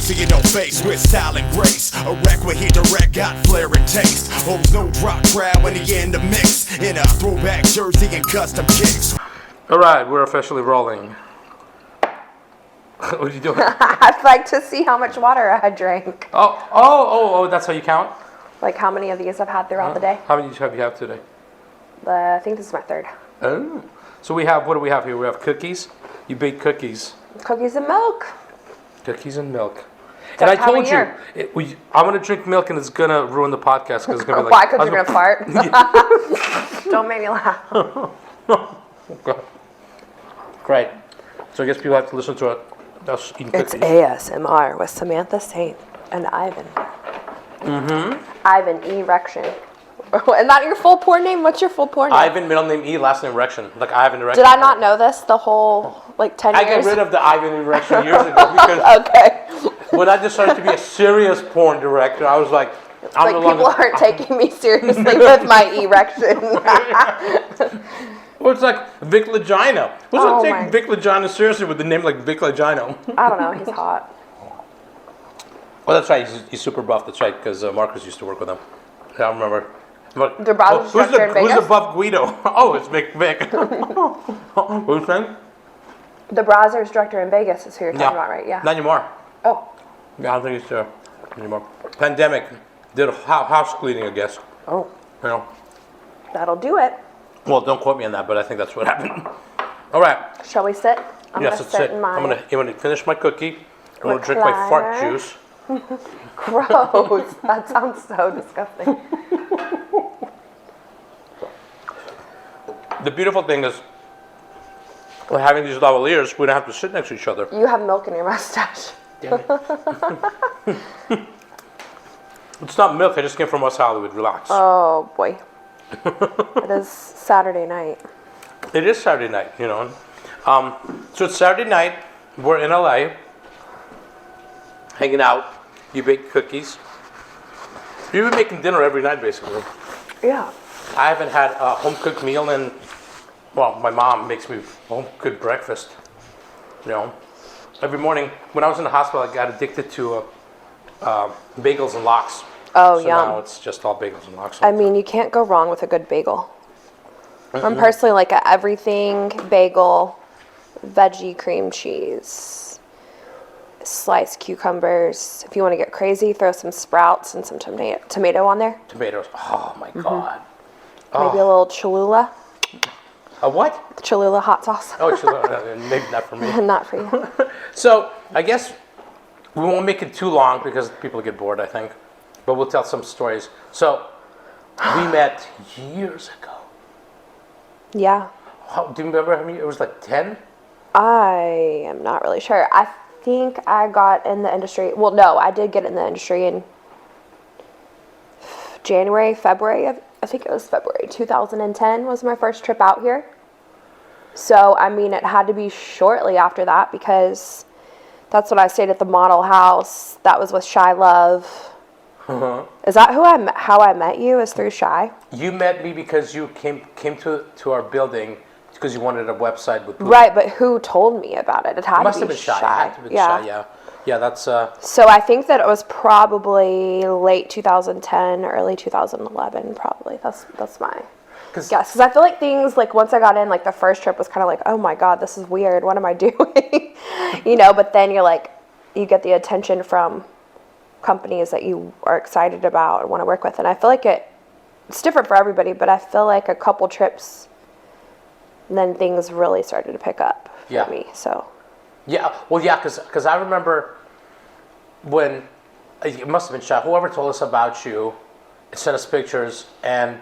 See it on face with style and grace. A wreck where he direct got flair and taste. Oh, no drop crowd when he in the mix. In a throwback jersey and custom kicks. All right, we're officially rolling. What are you doing? I'd like to see how much water I drank. Oh, that's how you count? Like how many of these I've had throughout the day. How many have you had today? I think this is my third. Oh. So we have, what do we have here? We have cookies. You bake cookies. Cookies and milk. Cookies and milk. And I told you, I'm going to drink milk and it's going to ruin the podcast. Cause it's gonna be like, why? Because you're going to fart? Don't make me laugh. Okay. Great. So I guess people have to listen to it. Us eating cookies. It's ASMR with Samantha Saint and Ivan. Mm-hmm. Ivan Erection. Isn't that your full porn name? What's your full porn name? Ivan, middle name E, last name Erection. Like Ivan Erection. Did I not know this the whole, 10 years? I got rid of the Ivan Erection years ago because okay. when I decided to be a serious porn director, I was like, people aren't taking me seriously with my erection. Well, it's like Vic Legino. Who's going to take Vic Legino seriously with the name like Vic Legino? I don't know. He's hot. Well, that's right. He's super buff. That's right, because Marcus used to work with him. Yeah, I remember. The brother's director in Vegas? Who's the buff Guido? Oh, it's Vic. What was you saying? The Brazzers director in Vegas is who you're talking about, right? Yeah. Not anymore. Oh. Yeah, I don't think he's there anymore. Pandemic. Did a house cleaning, I guess. Oh. You know. That'll do it. Well, don't quote me on that, but I think that's what happened. All right. Shall we sit? Yes, let's sit. I'm gonna finish my cookie. I'm gonna drink my fart juice. Gross. That sounds so disgusting. The beautiful thing is, we're having these lavaliers, we don't have to sit next to each other. You have milk in your mustache. Damn it. It's not milk, I just came from West Hollywood, relax. Oh, boy. It is Saturday night. It is Saturday night, you know. So it's Saturday night, we're in LA, hanging out, you bake cookies. You've been making dinner every night, basically. Yeah. I haven't had a home-cooked meal in, well, my mom makes me home-cooked breakfast, you know. Every morning, when I was in the hospital, I got addicted to bagels and lox. Oh, so yum. now it's just all bagels and lox. I mean, you can't go wrong with a good bagel. I'm personally like a everything bagel, veggie cream cheese, sliced cucumbers. If you want to get crazy, throw some sprouts and some tomato on there. Tomatoes. Oh, my God. Maybe a little Cholula. A what? Cholula hot sauce. Oh, Cholula. Maybe not for me. Not for you. So, I guess we won't make it too long because people get bored, I think. But we'll tell some stories. So, we met years ago. Yeah. Do you remember how many? It was like 10? I am not really sure. I think I got in the industry. Well, no, I did get in the industry in February. I think it was February 2010 was my first trip out here. So, I mean, it had to be shortly after that because that's when I stayed at the model house. That was with Shy Love. Is that how I met you? Is through Shy? You met me because you came to our building because you wanted a website with boobs. Right, but who told me about it? It had Must to have be been Shy. It had to be Yeah. Shy, yeah. Yeah, that's... So I think that it was probably late 2010, early 2011, probably. That's my guess. Because I feel like things, like, once I got in, like, the first trip was kind of like, oh, my God, this is weird. What am I doing? You know, but then you're like, you get the attention from companies that you are excited about and want to work with. And I feel like it's different for everybody, but I feel like a couple trips, and then things really started to pick up for me, so... Yeah, well, yeah, because I remember when, it must have been Shy, whoever told us about you, sent us pictures, and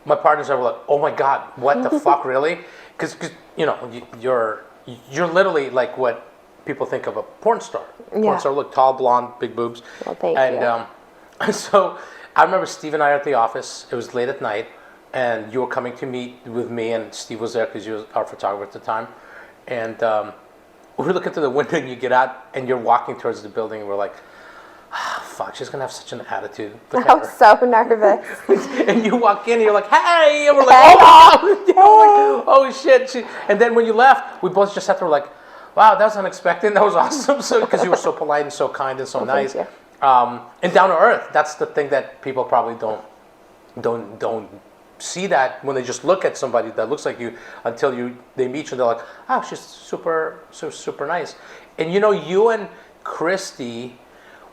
my partners were like, oh my God, what the fuck, really? Because, you know, you're literally like what people think of a porn star. Porn star, look, tall, blonde, big boobs. Well, thank you. So I remember Steve and I were at the office, it was late at night, and you were coming to meet with me, and Steve was there because you was our photographer at the time, and... we look into the window and you get out and you're walking towards the building and we're like, fuck, she's going to have such an attitude. I was so nervous. And you walk in and you're like, hey, and we're like, oh shit. And then when you left, we both just sat there like, wow, that was unexpected. That was awesome. So because you were so polite and so kind and so nice, thank and down to earth. That's the thing that people probably don't see that when they just look at somebody that looks like you until they meet you and they're like, oh, she's super nice. And you and Christy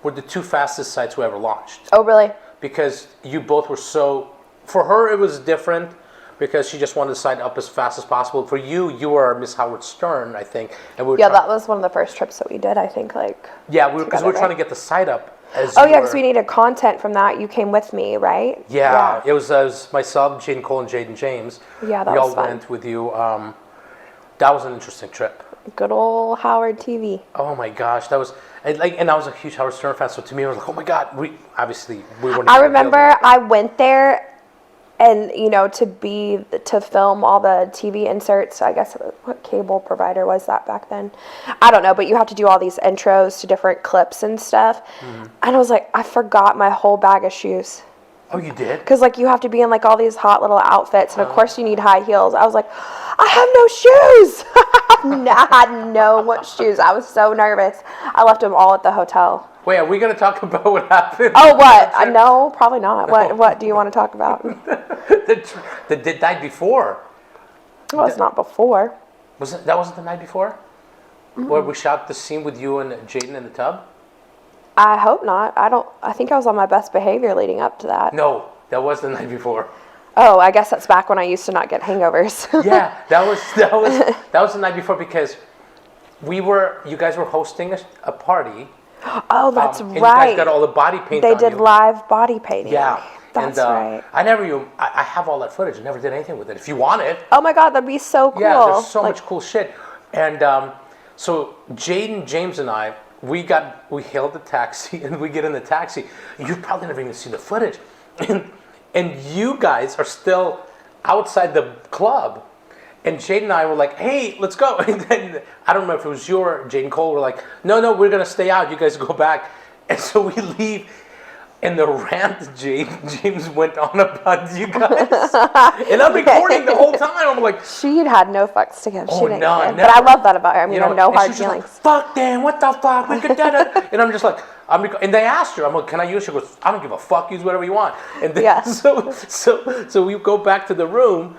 were the two fastest sites we ever launched. Oh, really? Because you both were for her it was different because she just wanted the site up as fast as possible. For you were Miss Howard Stern, I think. And that was one of the first trips that we did, I think, because we were trying to get the site up. Because we needed content from that. You came with me, right? Yeah. It was myself, Jaden Cole, and Jaden James. Yeah, that we was all fun. went with you. That was an interesting trip. Good old Howard TV. Oh my gosh, that was and I was a huge Howard Stern fan. So to me, I was like, oh my god, we weren't. I remember I went there, and to film all the TV inserts. I guess what cable provider was that back then? I don't know, but you have to do all these intros to different clips and stuff. Mm-hmm. And I was like, I forgot my whole bag of shoes. Oh, you did? Because you have to be in all these hot little outfits, and of course you need high heels. I was like, I have no shoes. I had no shoes. I was so nervous. I left them all at the hotel. Wait, are we going to talk about what happened? Oh, what? No, probably not. What do you want to talk about? the night before. Well, it's not before. That wasn't the night before? Mm-hmm. Where we shot the scene with you and Jaden in the tub? I hope not. I think I was on my best behavior leading up to that. No, that was the night before. Oh, I guess that's back when I used to not get hangovers. Yeah, that was the night before because you guys were hosting a party. Oh, that's right. And you guys got all the body paint. They did live body painting. Yeah, that's right. I have all that footage. I never did anything with it. If you want it. Oh my God, that'd be so cool. Yeah, there's so much cool shit. And so Jaden, James, and I, we hailed the taxi, and we get in the taxi. You've probably never even seen the footage, and you guys are still outside the club. And Jaden and I were like, hey, let's go. And then, I don't remember if it was you or Jaden Cole, were like, no, we're going to stay out. You guys go back. And so we leave. And the rant James went on about you guys. And I'm recording the whole time. I'm like... She had no fucks to give. She didn't care. Never. But I love that about her. I mean, no hard feelings. Like, fuck, Dan, what the fuck? We could do that. And I'm just like... and they asked her, I'm like, can I use it? She goes, I don't give a fuck. Use whatever you want. And then, so we go back to the room.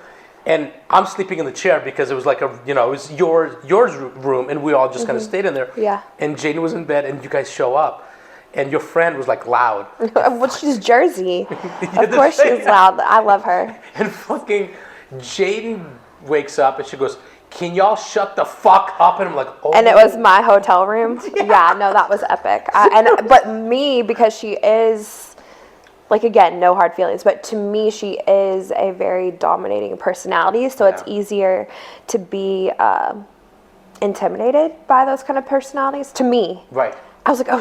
And I'm sleeping in the chair because it was like it was yours room, and we all just kind of stayed in there. Yeah. And Jaden was in bed, and you guys show up, and your friend was like loud. Well, she's Jersey. Of course she's loud. I love her. And fucking Jaden wakes up, and she goes, can y'all shut the fuck up? And I'm like, oh. And it was my hotel room. Yeah, no, that was epic. But me, because she is... again, no hard feelings, but to me, she is a very dominating personality, so it's easier to be intimidated by those kind of personalities, to me. Right. I was like, oh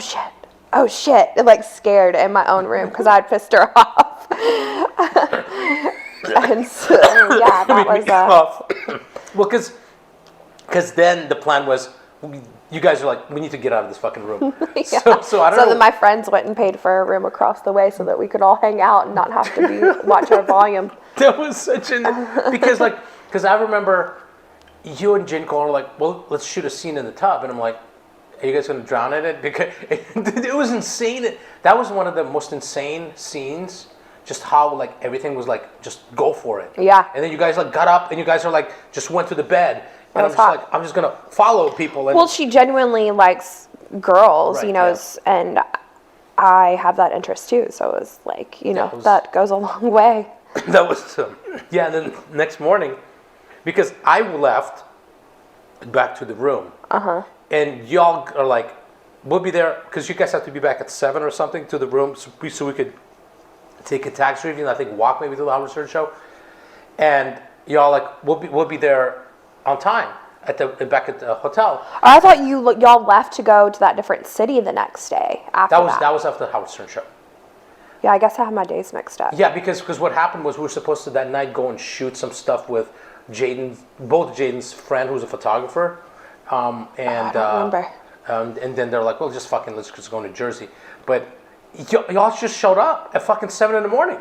shit, scared in my own room, because I'd pissed her off. And so, that was... Well, because then the plan was... You guys are like, we need to get out of this fucking room. Yeah. So I don't know. So then my friends went and paid for a room across the way so that we could all hang out and not have to watch our volume. That was such because I remember you and Jen Cole were like, well, let's shoot a scene in the tub. And I'm like, are you guys going to drown in it? Because it was insane. That was one of the most insane scenes. Just how everything was just go for it. Yeah. And then you guys got up and you guys are just went to the bed. And I'm just going to follow people. Well, she genuinely likes girls, right, and I have that interest too. So it was that goes a long way. That was, and then next morning, because I left back to the room. Uh-huh. And y'all are like, we'll be there, because you guys have to be back at 7 or something to the room so we could take a taxi review and I think walk maybe to the Howard Stern show. And y'all we'll be there on time back at the hotel. I thought y'all left to go to that different city the next day after that. That was after the Howard Stern show. Yeah, I guess I have my days mixed up. Yeah, because what happened was we were supposed to that night go and shoot some stuff with both Jaden's friend who's a photographer, and I don't remember. And then they're like, well, let's just go to Jersey. But y'all just showed up at fucking 7 a.m,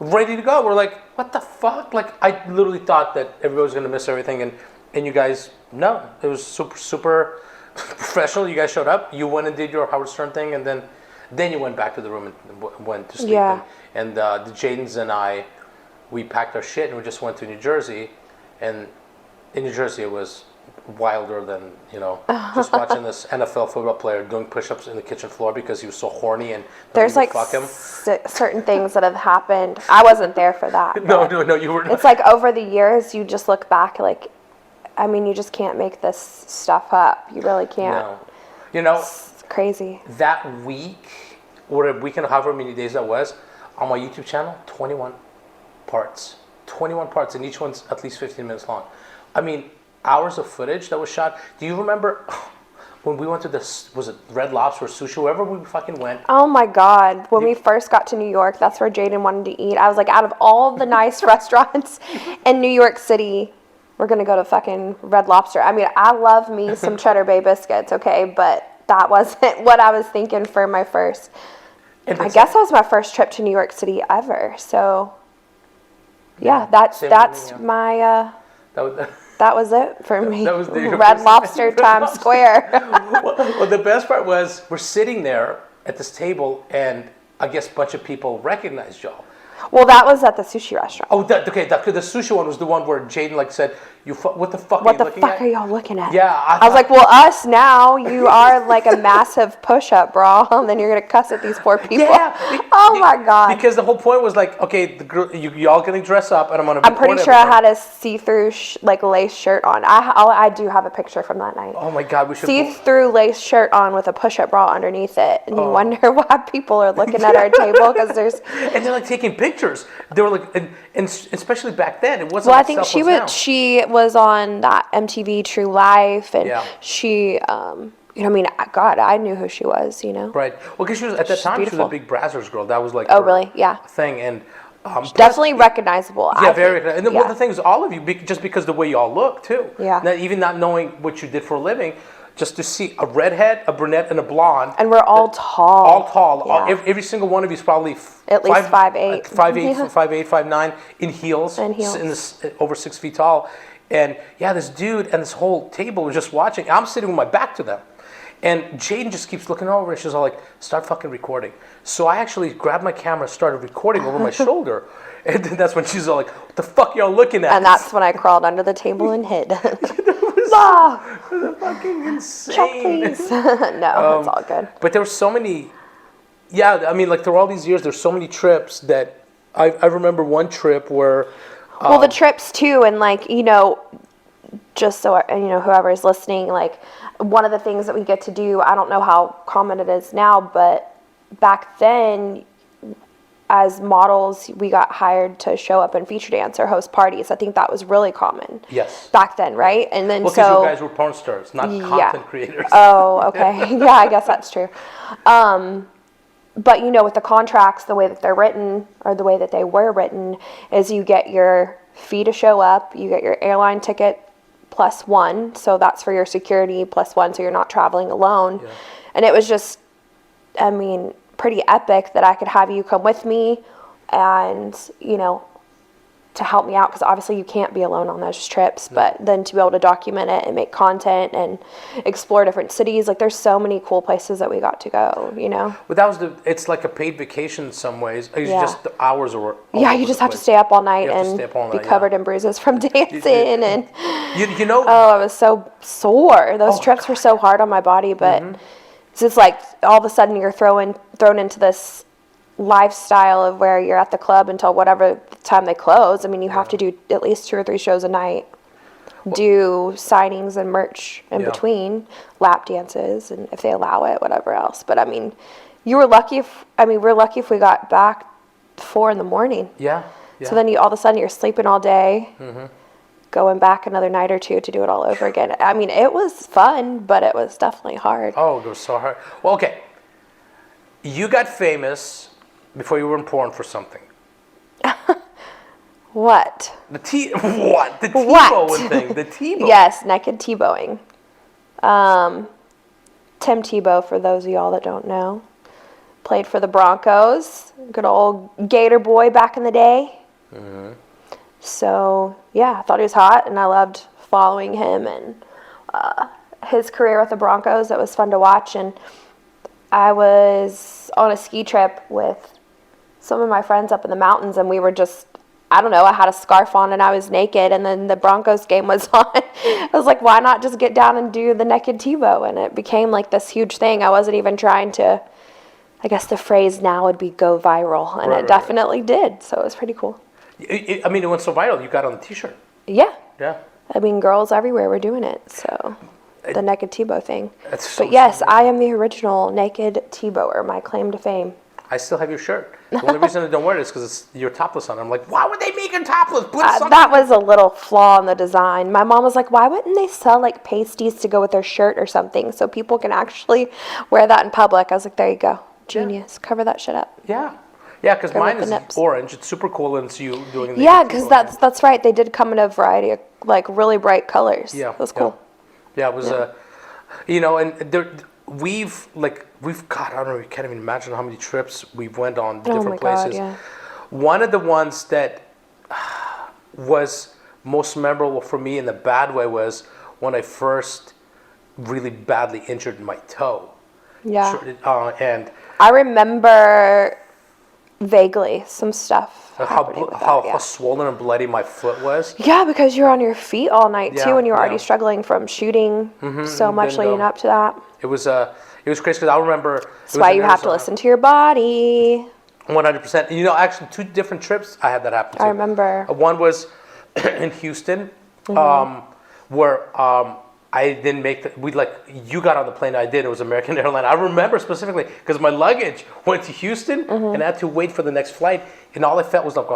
ready to go. We're like, what the fuck? I literally thought that everybody was gonna miss everything, and you guys, no, it was super professional. You guys showed up. You went and did your Howard Stern thing, and then you went back to the room and went to sleep. Yeah. And the Jadens and I, we packed our shit and we just went to New Jersey. And in New Jersey, it was wilder than, just watching this NFL football player doing push-ups in the kitchen floor because he was so horny and there's like fuck him. Certain things that have happened. I wasn't there for that. No, you were not. It's like over the years, you just look back like, I mean, you just can't make this stuff up. You really can't. No. It's crazy. That week, or a weekend, however many days that was, on my YouTube channel, 21 parts. 21 parts, and each one's at least 15 minutes long. I mean, hours of footage that was shot. Do you remember when we went to this, was it Red Lobster or Sushi, wherever we fucking went? Oh my God. When we first got to New York, that's where Jaden wanted to eat. I was like, out of all the nice restaurants in New York City, we're going to go to fucking Red Lobster. I mean, I love me some Cheddar Bay biscuits, okay? But that wasn't what I was thinking for my first. I guess that was my first trip to New York City ever. So, yeah, that's my, that was it for me. That was the Red Lobster Times Square. Well, the best part was we're sitting there at this table, and I guess a bunch of people recognized y'all. Well, that was at the sushi restaurant. Oh, the sushi one was the one where Jaden said, what the fuck What the fuck are y'all looking at? Yeah. I was like, well, us now, you are like a massive push-up, bro. And then you're going to cuss at these poor people. Yeah. Oh, my God. Because the whole point was like, okay, the girl, y'all going to dress up, and I'm going to I'm pretty sure I had a see-through, lace shirt on. I do have a picture from that night. Oh, my God. We should see-through lace shirt on with a push-up bra underneath it. And you wonder why people are looking at our table, because there's... And they're, like, taking pictures. They were like, and especially back then, it wasn't. Well, I think she was on that MTV True Life, and she, I mean, God, I knew who she was, Right. Well, because she was at that time, beautiful. she was a big Brazzers girl. That was like, oh, really? Yeah. Thing, and definitely recognizable. Yeah, very. And well, the thing is, all of you, just because the way y'all look too. Yeah. Now, even not knowing what you did for a living. Just to see a redhead, a brunette, and a blonde. And we're all tall. All tall. Yeah. Every single one of you is probably at least 5'8". 5'8", 5'9", in heels. Over 6 feet tall. And yeah, this dude and this whole table was just watching. I'm sitting with my back to them. And Jaden just keeps looking over, and she's all like, start fucking recording. So I actually grabbed my camera, started recording over my shoulder. And then that's when she's all like, what the fuck y'all looking at? And that's when I crawled under the table and hid. It was fucking insane. Check, please. No, it's all good. But there were so many, I mean, like, through all these years, there's so many trips that I remember one trip where... well, the trips, too, and, like, just so, whoever's listening, like, one of the things that we get to do, I don't know how common it is now, but back then... as models, we got hired to show up and feature dance or host parties. I think that was really common. Yes. Back then, right? And then because you guys were porn stars, not content creators. Oh, okay. Yeah, I guess that's true. But with the contracts, the way that they're written, or the way that they were written, is you get your fee to show up, you get your airline ticket +1, so that's for your security, +1, so you're not traveling alone. Yeah. And it was just, I mean, pretty epic that I could have you come with me and, to help me out, because obviously you can't be alone on those trips, but then to be able to document it and make content and explore different cities, like, there's so many cool places that we got to go, But that was it's like a paid vacation in some ways. It's just the hours were you just have to stay up all night and be covered in bruises from dancing and oh, I was so sore. Those trips were so hard on my body, but it's just like all of a sudden you're thrown into this lifestyle of where you're at the club until whatever time they close. I mean, you have to do at least 2 or 3 shows a night, do signings and merch in between, lap dances, and if they allow it, whatever else. But I mean, we're lucky if we got back 4 a.m. Yeah. So then all of a sudden you're sleeping all day, going back another night or 2 to do it all over again. I mean, it was fun, but it was definitely hard. Oh, it was so hard. Well, okay. You got famous before you were in porn for something. What? The Tebowing thing. The Tebow. Yes, naked Tebowing. Tim Tebow, for those of y'all that don't know, played for the Broncos. Good old Gator boy back in the day. So, yeah, I thought he was hot, and I loved following him and his career with the Broncos. It was fun to watch. And I was on a ski trip with some of my friends up in the mountains, and we were just, I don't know, I had a scarf on and I was naked, and then the Broncos game was on. I was like, why not just get down and do the naked Tebow? And it became like this huge thing. I wasn't even trying to, I guess the phrase now would be go viral, and it definitely did. So it was pretty cool. I mean, it went so viral, you got on the t-shirt. Yeah. Yeah. I mean, girls everywhere were doing it, so the naked Tebow thing. So but yes, I am the original naked Tebower, my claim to fame. I still have your shirt. The only reason I don't wear it is because you're topless on it. I'm like, why would they make it topless? Put something. That was a little flaw in the design. My mom was like, why wouldn't they sell like pasties to go with their shirt or something so people can actually wear that in public? I was like, there you go. Genius. Yeah. Cover that shit up. Yeah. Yeah, because mine is orange. It's super cool, and it's you doing the yeah, because that's right. They did come in a variety of like really bright colors. Yeah. It was cool. Yeah, it was and we've God, I don't know, you can't even imagine how many trips we've went on different places. God, yeah. One of the ones that was most memorable for me in the bad way was when I first really badly injured my toe. Yeah. And I remember vaguely some stuff. How swollen and bloody my foot was. Yeah, because you're on your feet all night too, and you're already struggling from shooting so much leading up to that. It was crazy because I remember. That's why you have to listen to your body. 100%. You know, actually, 2 different trips I had that happen to. I remember. One was in Houston, where I didn't make you got on the plane. I did. It was American Airlines. I remember specifically because my luggage went to Houston and I had to wait for the next flight. And all I felt was like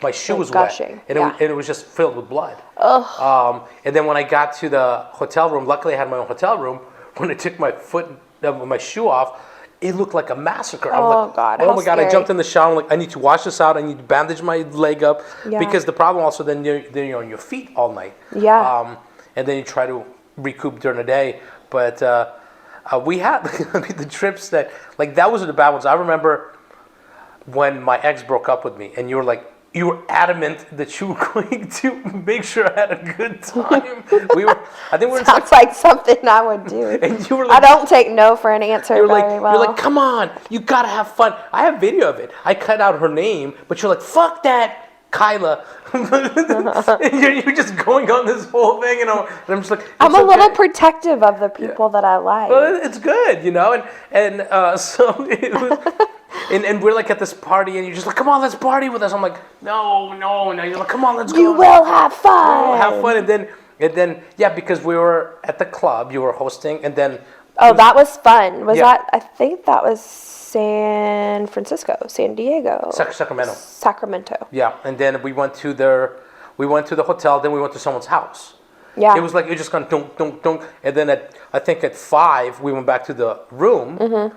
my shoe was gushing. Wet, and it was just filled with blood. And then when I got to the hotel room, luckily I had my own hotel room. When I took my shoe off, it looked like a massacre. I'm like, God! Oh my God! Scary. I jumped in the shower. I'm like, I need to wash this out. I need to bandage my leg up because the problem also then you're on your feet all night. Yeah. And then you try to recoup during the day. But we had the trips that that was the bad ones. I remember when my ex broke up with me, and you were adamant that you were going to make sure I had a good time. I think we were. Sounds like something I would do. And you were like, I don't take no for an answer very well. You're like, come on, you gotta have fun. I have video of it. I cut out her name, but you're like, fuck that, Kyla. And you're just going on this whole thing, and I'm just like, I'm a little protective of the people that I like. Well, it's good, and so it was. And we're like at this party, and you're just like, come on, let's party with us. I'm like, no. You're like, come on, let's go. You will have fun. We'll have fun, and then because we were at the club, you were hosting, and then. That was fun. That? I think that was San Diego, Sacramento. Yeah, and then we went to the hotel. Then we went to someone's house. Yeah. It was like you're just going dunk, and then I think at 5 we went back to the room. Mm-hmm.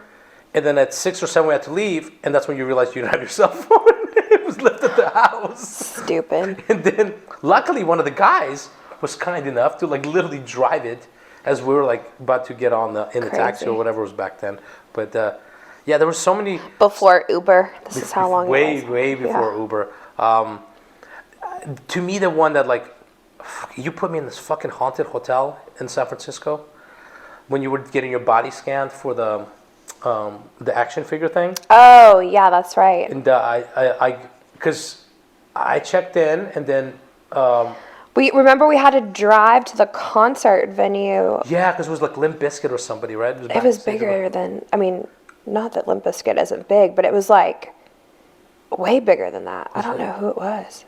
And then at 6 or 7 we had to leave, and that's when you realized you didn't have your cell phone. It was left at the house. Stupid. And then, luckily, one of the guys was kind enough to literally drive it as we were about to get on the taxi or whatever it was back then. But there were so many. Before Uber, this is how long. Way before Uber. To me, the one that you put me in this fucking haunted hotel in San Francisco when you were getting your body scanned for the action figure thing. Oh yeah, that's right. And because I checked in, and then we had to drive to the concert venue. Yeah, because it was Limp Bizkit or somebody, right? It was bigger than. I mean, not that Limp Bizkit isn't big, but it was way bigger than that. I don't know who it was.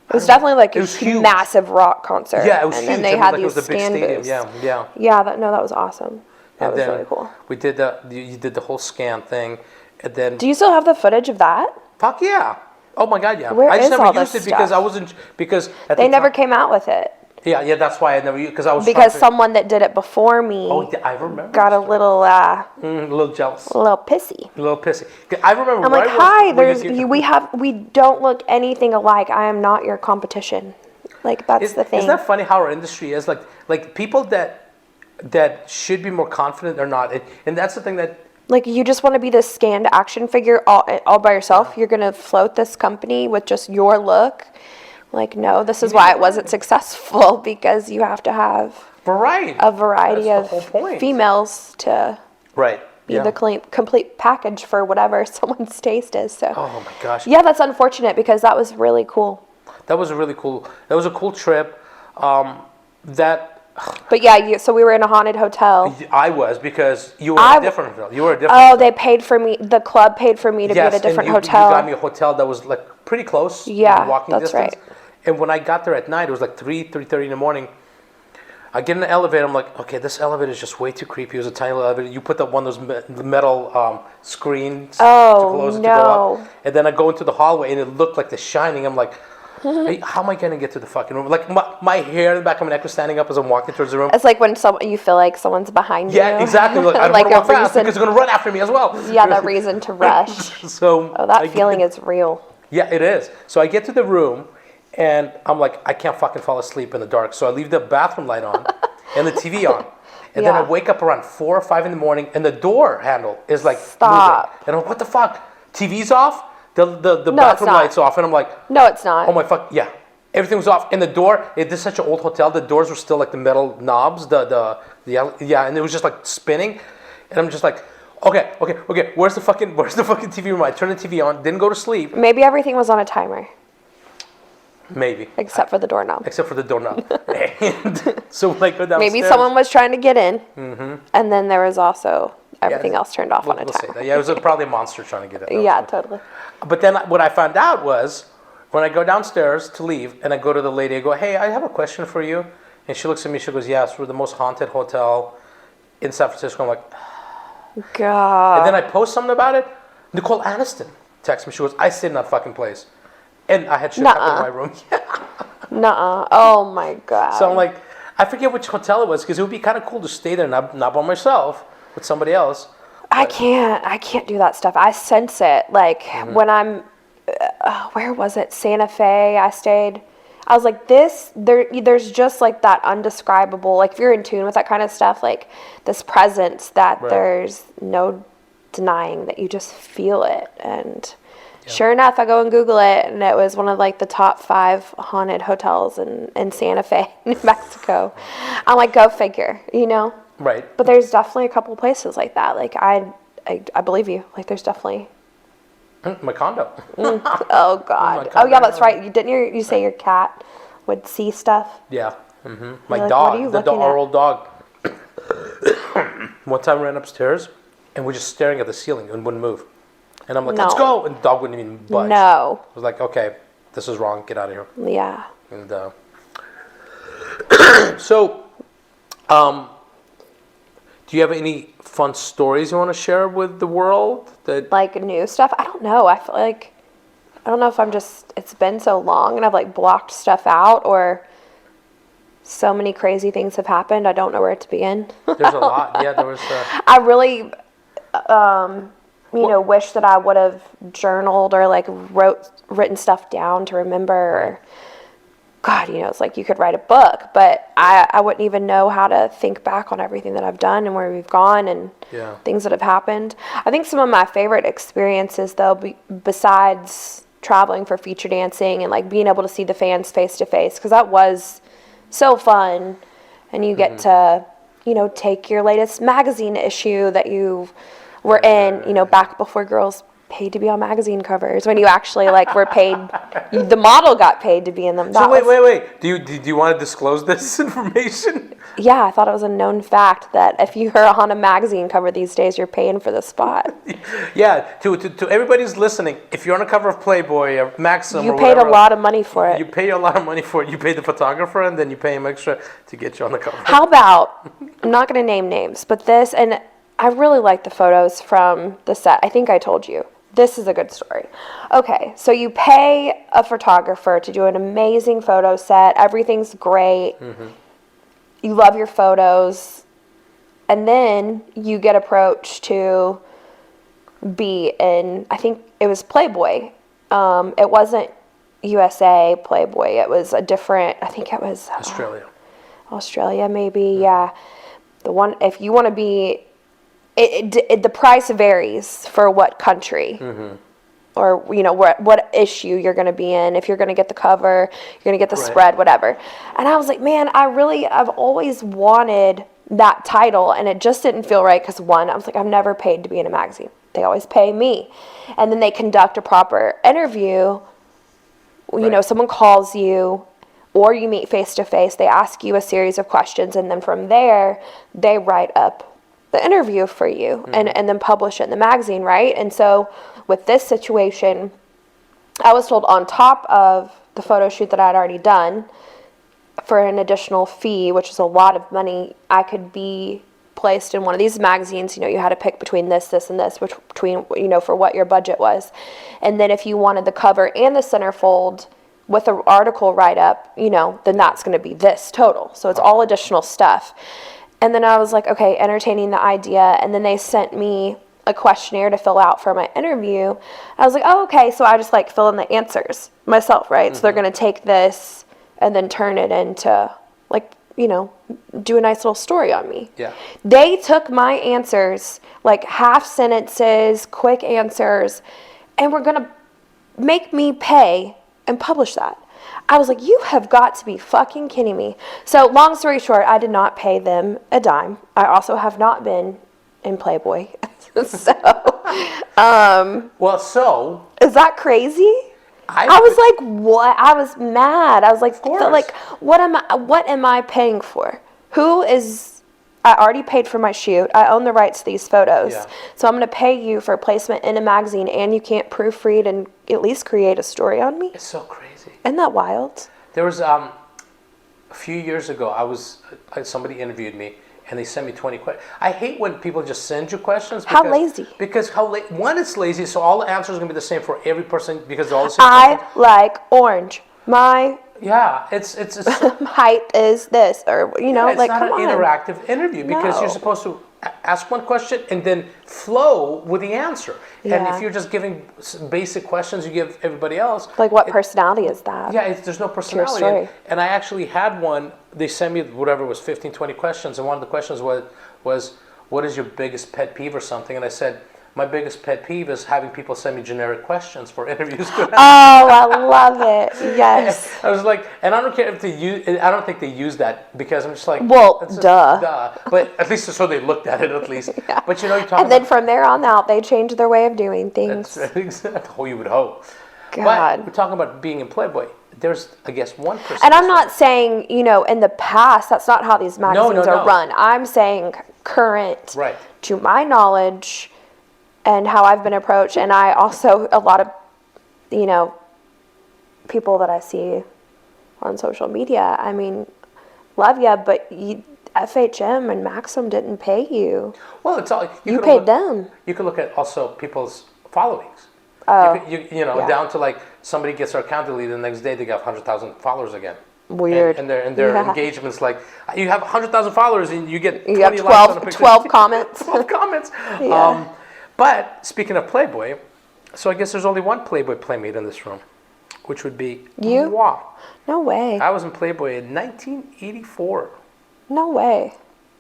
It was definitely a massive rock concert. Yeah, it was huge. And they had these big stadium. booths. Yeah. Yeah, that was awesome. That was really cool. We did you did the whole scan thing, and then. Do you still have the footage of that? Fuck yeah! Oh my God, yeah. I just never used it because I wasn't they never came out with it. Yeah, that's why I never used because someone that did it before me. Oh, I remember. Got a little. A little jealous. A little pissy. I remember. I'm like, hi. We don't look anything alike. I am not your competition. That's the thing. Isn't that funny how our industry is people that should be more confident or not, and that's the thing that. You just want to be this scanned action figure all by yourself. You're gonna float this company with just your look. Like, no, this is why it wasn't successful, because you have to have Right. a variety That's the of whole point. females to Right. be the complete package for whatever someone's taste is. So. Oh my gosh. Yeah, that's unfortunate because that was really cool. That was really cool. That was a cool trip. But yeah, so we were in a haunted hotel. I was, because you were at a different hotel. You were a different. Oh, they paid for me. The club paid for me to be at a different hotel. You got me a hotel that was like pretty close. Yeah, walking that's distance. right. And when I got there at night, it was like 3:30 in the morning. I get in the elevator. I'm like, okay, this elevator is just way too creepy. It was a tiny little elevator. You put up one of those metal screens to close it to go up. And then I go into the hallway, and it looked like The Shining. I'm like, hey, how am I going to get to the fucking room? Like, my hair in the back of my neck was standing up as I'm walking towards the room. It's like when you feel like someone's behind you. Yeah, exactly. Like, I don't want to walk fast because they're going to run after me as well. Yeah, that reason to rush. That feeling is real. Yeah, it is. So I get to the room, and I'm like, I can't fucking fall asleep in the dark. So I leave the bathroom light on and the TV on. And then I wake up around 4 or 5 in the morning, and the door handle is like moving. And I'm like, what the fuck? TV's off? The bathroom light's off. And I'm like, no, it's not. Oh my fuck, yeah. Everything was off. And the door, this is such an old hotel, the doors were still like the metal knobs, and it was just like spinning. And I'm just like, okay, where's the fucking TV remote? I turned the TV on, didn't go to sleep. Maybe everything was on a timer. Maybe. Except for the doorknob. And so when I go downstairs. Maybe someone was trying to get in. Mm-hmm. And then there was also everything else turned off on a timer. Yeah, it was probably a monster trying to get in. Yeah, totally. But then what I found out was, when I go downstairs to leave, and I go to the lady, I go, hey, I have a question for you. And she looks at me, she goes, yes, we're the most haunted hotel in San Francisco. I'm like, God. And then I post something about it. Nicole Aniston texts me. She goes, I stayed in that fucking place. And I had shit happen in my room. Nuh-uh. Oh, my God. So I'm like, I forget which hotel it was, because it would be kind of cool to stay there, not by myself, with somebody else. I can't do that stuff. I sense it. Like, when I'm, where was it? Santa Fe. I was like, there's just like that undescribable, like if you're in tune with that kind of stuff, like this presence that there's no denying, that you just feel it. And sure enough, I go and Google it, and it was one of like the top 5 haunted hotels in Santa Fe, New Mexico. I'm like, go figure, you know? Right. But there's definitely a couple places like that. Like I believe you. Like there's definitely. My condo. Oh God. Oh yeah, that's right. You say your cat would see stuff? Yeah. Mm-hmm. My like, dog. Our old dog. One time I ran upstairs, and we're just staring at the ceiling and wouldn't move. And I'm like, let's go. And the dog wouldn't even budge. No. I was like, okay, this is wrong. Get out of here. Yeah. And so, do you have any fun stories you want to share with the world? Like new stuff? I don't know. I feel like, I don't know if it's been so long and I've like blocked stuff out, or so many crazy things have happened. I don't know where to begin. There's a lot. Yeah, there was. I really, wish that I would have journaled or like written stuff down to remember. Or, God, it's like you could write a book, but I wouldn't even know how to think back on everything that I've done and where we've gone and things that have happened. I think some of my favorite experiences, though, besides traveling for feature dancing and like being able to see the fans face to face, because that was so fun, and you get to, take your latest magazine issue that you were in, back before girls paid to be on magazine covers, when you actually were paid. The model got paid to be in them. So wait. Do you want to disclose this information? Yeah, I thought it was a known fact that if you are on a magazine cover these days, you're paying for the spot. Yeah, to everybody who's listening, if you're on a cover of Playboy or Maxim, you paid a lot of money for it. You pay a lot of money for it. You pay the photographer, and then you pay him extra to get you on the cover. How about, I'm not going to name names, but this, and I really like the photos from the set. I think I told you. This is a good story. Okay, so you pay a photographer to do an amazing photo set. Everything's great. Mm-hmm. You love your photos. And then you get approached to be in, I think it was Playboy. It wasn't USA Playboy. It was a different, I think it was Australia maybe, yeah. The one, if you want to be, the price varies for what country. Mm-hmm. or what issue you're going to be in, if you're going to get the cover, you're going to get the spread, whatever. And I was like, man, I've always wanted that title, and it just didn't feel right because, one, I was like, I'm never paid to be in a magazine. They always pay me. And then they conduct a proper interview. Someone calls you, or you meet face to face. They ask you a series of questions, and then from there, they write up the interview for you and then publish it in the magazine, right? And so with this situation, I was told on top of the photo shoot that I had already done, for an additional fee, which is a lot of money, I could be placed in one of these magazines. You had to pick between this, and this, for what your budget was. And then if you wanted the cover and the centerfold with an article write-up, then that's going to be this total. So it's all additional stuff. And then I was like, okay, entertaining the idea. And then they sent me a questionnaire to fill out for my interview. I was like, oh, okay. So I just fill in the answers myself, right? So they're going to take this and then turn it into, do a nice little story on me. Yeah. They took my answers, half sentences, quick answers, and were going to make me pay and publish that. I was like, you have got to be fucking kidding me. So long story short, I did not pay them a dime. I also have not been in Playboy. So. Is that crazy? I was like, what? I was mad. I was like, what am I paying for? I already paid for my shoot. I own the rights to these photos. Yeah. So I'm going to pay you for placement in a magazine, and you can't proofread and at least create a story on me? It's so crazy. Isn't that wild? There was, a few years ago, somebody interviewed me, and they sent me 20 questions. I hate when people just send you questions. How lazy? Because one, it's lazy, so all the answers are going to be the same for every person because they're all the same. I like orange. It's height is this, or it's not an interactive interview because you're supposed to ask one question and then flow with the answer. Yeah. And if you're just giving basic questions you give everybody else, what personality is that? Yeah, there's no personality. And I actually had one. They sent me whatever was 15, 20 questions, and one of the questions was what is your biggest pet peeve or something? And I said, my biggest pet peeve is having people send me generic questions for interviews. Oh, I love it. Yes. I was like, and I don't care if they use. I don't think they use that because I'm just like, well, duh. But at least so they looked at it at least. Yeah. But you're talking. And then from there on out, they changed their way of doing things. That's exactly. Oh, you would hope. God. But we're talking about being in Playboy. There's, I guess, 1%. And I'm not saying, in the past, that's not how these magazines are run. I'm saying current, right, to my knowledge, and how I've been approached. And I also, a lot of, people that I see on social media, I mean, love you, but FHM and Maxim didn't pay you. Well, it's all... You paid them. You could look at also people's followings. Oh, down to somebody gets their account deleted, the next day they got 100,000 followers again. Weird. And their engagements, you have 100,000 followers and you get 20 have likes on a picture. 12 comments. 12 comments. Yeah. But speaking of Playboy, so I guess there's only one Playboy playmate in this room, which would be you. moi. No way. I was in Playboy in 1984. No way.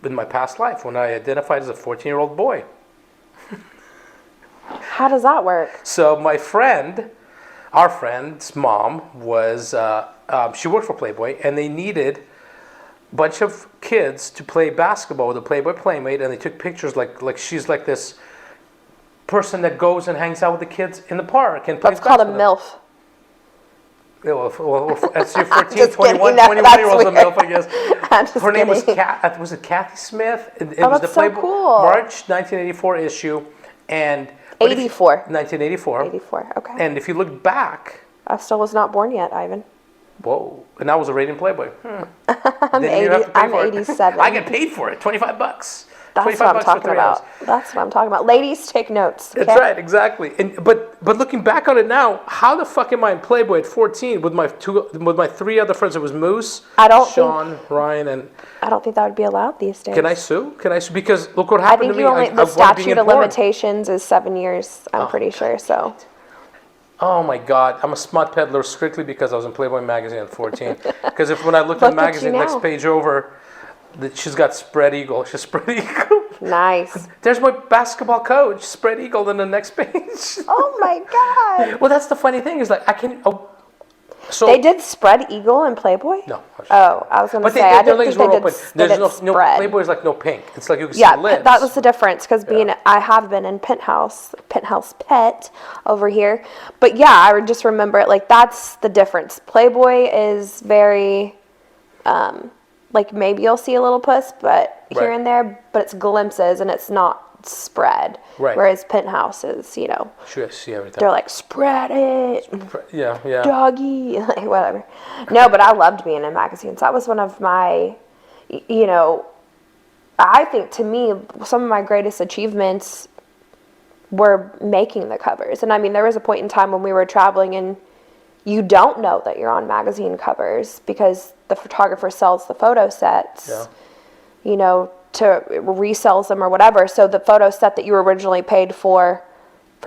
In my past life, when I identified as a 14-year-old boy. How does that work? So our friend's mom was, she worked for Playboy, and they needed a bunch of kids to play basketball with a Playboy playmate, and they took pictures like she's like this person that goes and hangs out with the kids in the park and plays basketball. That's called a MILF. Yeah, well, that's your 14, 21-year-old's a MILF, I guess. Her name was was it Kathy Smith? It was the Playboy cool. March 1984 issue, and 84. 1984. 84, okay. And if you look back... I still was not born yet, Ivan. Whoa. And I was a rating Playboy. I'm 87. I get paid for it. $25. That's what I'm talking about. That's what I'm talking about. Ladies, take notes. Okay? That's right, exactly. But looking back on it now, how the fuck am I in Playboy at 14 with my three other friends? It was Moose, Sean, Ryan, and... I don't think that would be allowed these days. Can I sue? Because look what happened to me. The statute of limitations is 7 years, I'm pretty sure, so... Oh my God, I'm a smut peddler strictly because I was in Playboy magazine at 14. Because when I looked at the magazine, next page over... She's got spread eagle. She's spread eagle. Nice. There's my basketball coach, spread eagle on the next page. Oh my God. Well, that's the funny thing is like I can. Oh, so They did spread eagle in Playboy? no. Oh, I was going to say, Their I didn't legs think they were did, open. they There's did no spread. Playboy is like no pink. It's like you can see Yeah, lips. that was the difference because I have been in Penthouse Pet over here. But yeah, I would just remember it. Like, that's the difference. Playboy is very, like, maybe you'll see a little puss, but here Right. and there, but it's glimpses and it's not spread. Right. Whereas Penthouse is, Sure, I see everything. they're like, spread it. Yeah. Doggy, like whatever. No, but I loved being in magazines. That was one of my, I think to me, some of my greatest achievements were making the covers. And I mean, there was a point in time when we were traveling and you don't know that you're on magazine covers because the photographer sells the photo sets, to resells them or whatever. So the photo set that you originally paid for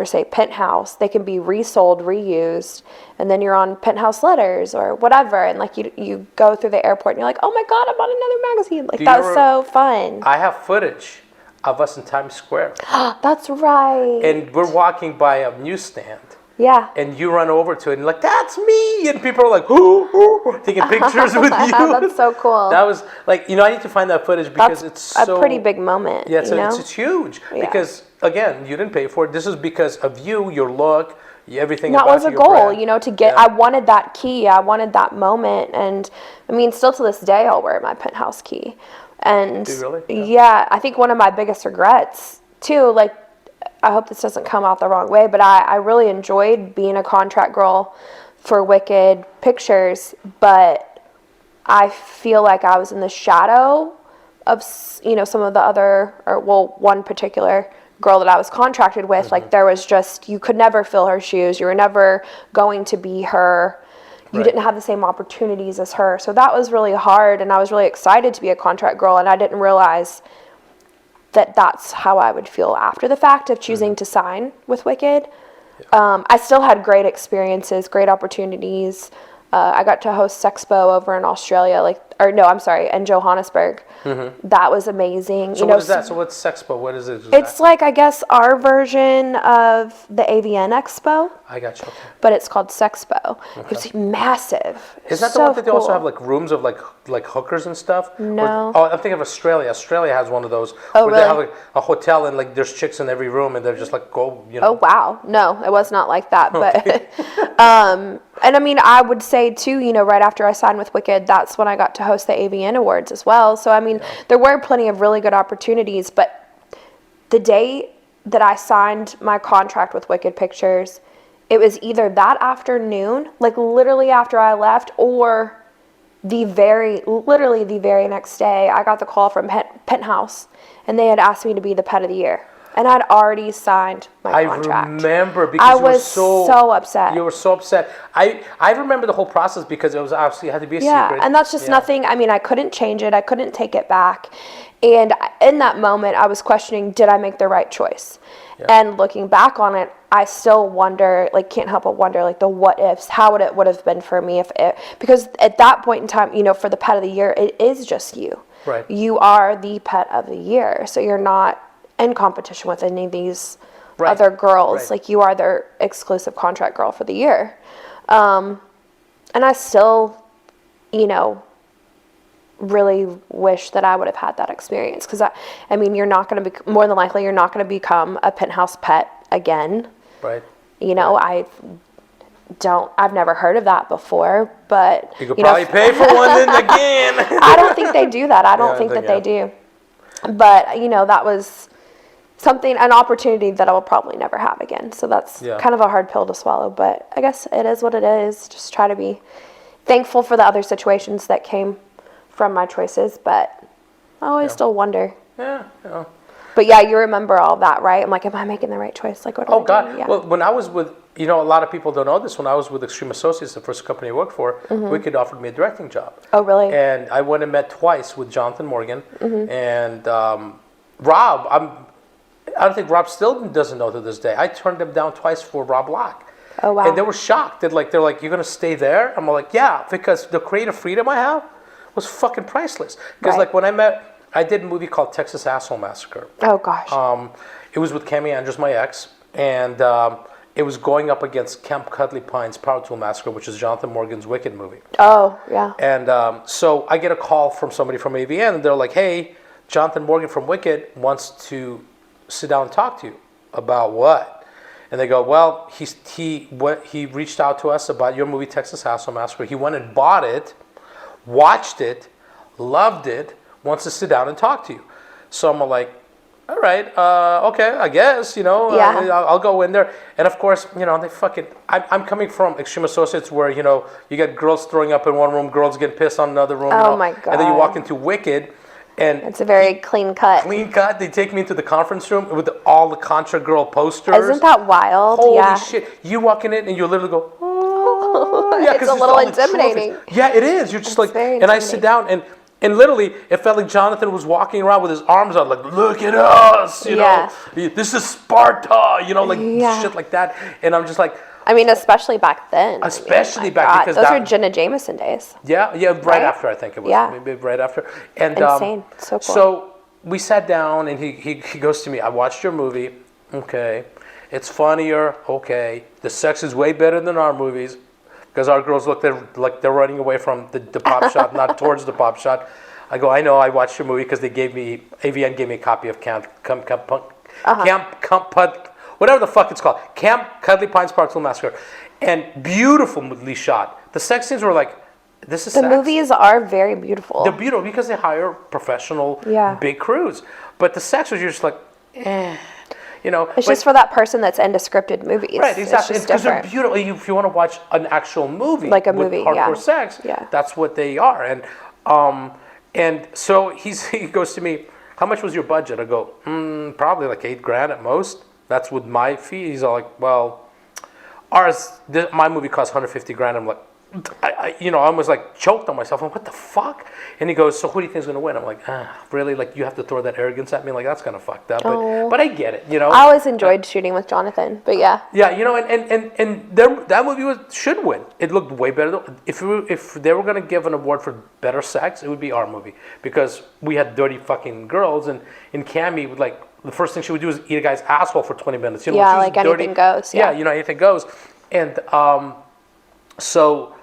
say Penthouse, they can be resold, reused, and then you're on Penthouse letters or whatever, and like you go through the airport and you're like, oh my God, I'm on another magazine. Like that was so fun. I have footage of us in Times Square. That's right. And we're walking by a newsstand. Yeah. And you run over to it and like, that's me. And people are like, ooh, taking pictures with you. That's so cool. That was like, I need to find that footage because it's a pretty big moment. Yeah, it's huge. Yeah. Because again, you didn't pay for it. This is because of you, your look, everything. That was a goal, brand. to get. Yeah. I wanted that key. I wanted that moment, and I mean, still to this day, I'll wear my Penthouse key. And do you really? Yeah, I think one of my biggest regrets too, like. I hope this doesn't come out the wrong way, but I really enjoyed being a contract girl for Wicked Pictures, but I feel like I was in the shadow of, some of the other, one particular girl that I was contracted with. Mm-hmm. Like there was just, you could never fill her shoes. You were never going to be her. You didn't have the same opportunities as her. So that was really hard, and I was really excited to be a contract girl, and I didn't realize that's how I would feel after the fact of choosing to sign with Wicked. Yeah. I still had great experiences, great opportunities. I got to host Sexpo over in Australia, in Johannesburg. Mm-hmm. That was amazing. So what is that? So what's Sexpo? What is it? It's like, I guess, our version of the AVN Expo. I got you. Okay. But it's called Sexpo. Okay. It's massive. Is that the one that they also have like rooms of like hookers and stuff? No. I'm thinking of Australia. Australia has one of those. Oh, where really? They have like a hotel and like there's chicks in every room and they're just like go. Oh wow, no, it was not like that. But and I mean, I would say too, right after I signed with Wicked, that's when I got to host the AVN Awards as well. So I mean, there were plenty of really good opportunities. But the day that I signed my contract with Wicked Pictures, it was either that afternoon, like literally after I left, or literally the very next day, I got the call from Penthouse, and they had asked me to be the pet of the year. And I'd already signed my contract. I remember because I was so upset. You were so upset. I remember the whole process because it was obviously it had to be a secret. Yeah, and that's just nothing. I mean, I couldn't change it. I couldn't take it back. And in that moment, I was questioning, did I make the right choice? Yeah. And looking back on it, I still wonder, like, can't help but wonder, like, the what ifs, how would have been for me because at that point in time, for the pet of the year, it is just you. Right. You are the pet of the year, so you're not in competition with any of these other girls. Right. Like, you are their exclusive contract girl for the year. And I still, really wish that I would have had that experience. Because, I mean, you're not going to be, more than likely, you're not going to become a Penthouse pet again. Right. I've never heard of that before, but... You could probably pay for one then again. I don't think they do that. I don't think that they do. But, that was an opportunity that I will probably never have again. So that's kind of a hard pill to swallow, but I guess it is what it is. Just try to be thankful for the other situations that came from my choices, but I always still wonder. Yeah. But yeah, you remember all that, right? I'm like, am I making the right choice? Like, what? Oh God! Yeah. Well, when I was with, a lot of people don't know this. When I was with Extreme Associates, the first company I worked for, Wicked offered me a directing job. Oh, really? And I went and met twice with Jonathan Morgan and Rob. I don't think Rob still doesn't know to this day. I turned them down twice for Rob Locke. Oh wow! And they were shocked. They're like, you're gonna stay there? I'm like, yeah, because the creative freedom I have was fucking priceless. Because like when I met I did a movie called Texas Asshole Massacre. Oh gosh. It was with Cami Andrews, my ex, and it was going up against Camp Cuddly Pine's Power Tool Massacre, which is Jonathan Morgan's Wicked movie. Oh yeah. And so I get a call from somebody from AVN, and they're like, "Hey, Jonathan Morgan from Wicked wants to sit down and talk to you about what?" And they go, "Well, he reached out to us about your movie Texas Asshole Massacre. He went and bought it, watched it, loved it, wants to sit down and talk to you." So I'm like, "All right, okay, I guess, Yeah. I'll go in there." And of course, they fucking. I'm coming from Extreme Associates where you get girls throwing up in one room, girls getting pissed on another room. Oh my God. And then you walk into Wicked. And it's a very clean cut. Clean cut. They take me into the conference room with all the Contra Girl posters. Isn't that wild? Holy shit! You walking in and you literally go, "Oh, yeah," it's a little intimidating. Yeah, it is. You're just very and I sit down and literally it felt like Jonathan was walking around with his arms out, like, "Look at us, this is Sparta," shit like that. And I'm just like. I mean, especially back then. Especially back because those were Jenna Jameson days. Yeah, right after I think it was. Yeah. Maybe right after. And insane. So cool. So we sat down and he goes to me, "I watched your movie. Okay. It's funnier. Okay. The sex is way better than our movies because our girls look like they're running away from the pop shop, not towards the pop shop." I go, "I know. I watched your movie because AVN gave me a copy of Camp whatever the fuck it's called, Camp Cuddly Pine's Power Tool Massacre," and beautifully shot. The sex scenes were like, this is the sex. movies are very beautiful. They're beautiful because they hire professional, big crews. But the sex was just like, It's just for that person that's into scripted movies. Right, exactly. Because they're beautiful. If you want to watch an actual movie, like a with movie, hardcore sex, that's what they are. And so he goes to me, "How much was your budget?" I go, "Probably like $8,000 at most. That's with my fee." He's all like, "Well, my movie cost $150,000. I'm like, I almost like choked on myself. I'm like, "What the fuck?" And he goes, "So who do you think is gonna win?" I'm like, "Really? Like you have to throw that arrogance at me? Like that's kind of fucked up." But I get it, I always enjoyed shooting with Jonathan, but yeah. Yeah, and that movie should win. It looked way better. If they were gonna give an award for better sex, it would be our movie because we had dirty fucking girls, and Cammy would like. The first thing she would do is eat a guy's asshole for 20 minutes. Like anything goes. Yeah, anything goes. And so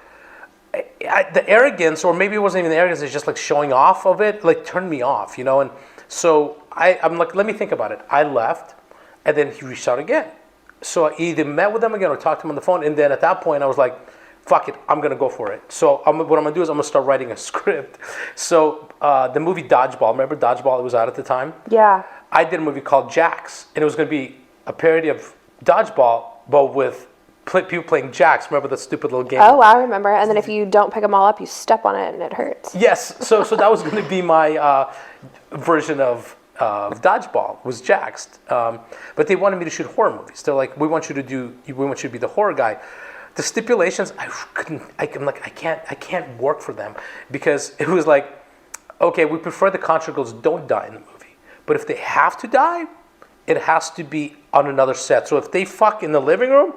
the arrogance, or maybe it wasn't even the arrogance, it's just like showing off of it, like turned me off, And so I'm like, let me think about it. I left, and then he reached out again. So I either met with him again or talked to him on the phone. And then at that point, I was like, fuck it, I'm going to go for it. So what I'm going to do is I'm going to start writing a script. So the movie Dodgeball, remember Dodgeball? It was out at the time. Yeah. I did a movie called Jacks, and it was going to be a parody of Dodgeball, but with people playing jacks. Remember the stupid little game? Oh, I remember. And then if you don't pick them all up, you step on it and it hurts. Yes. So that was going to be my version of Dodgeball, was Jacks. But they wanted me to shoot horror movies. They're like, we want you to be the horror guy. The stipulations, I can't work for them because it was like, okay, we prefer the Contra girls don't die in the movie. But if they have to die, it has to be on another set. So if they fuck in the living room,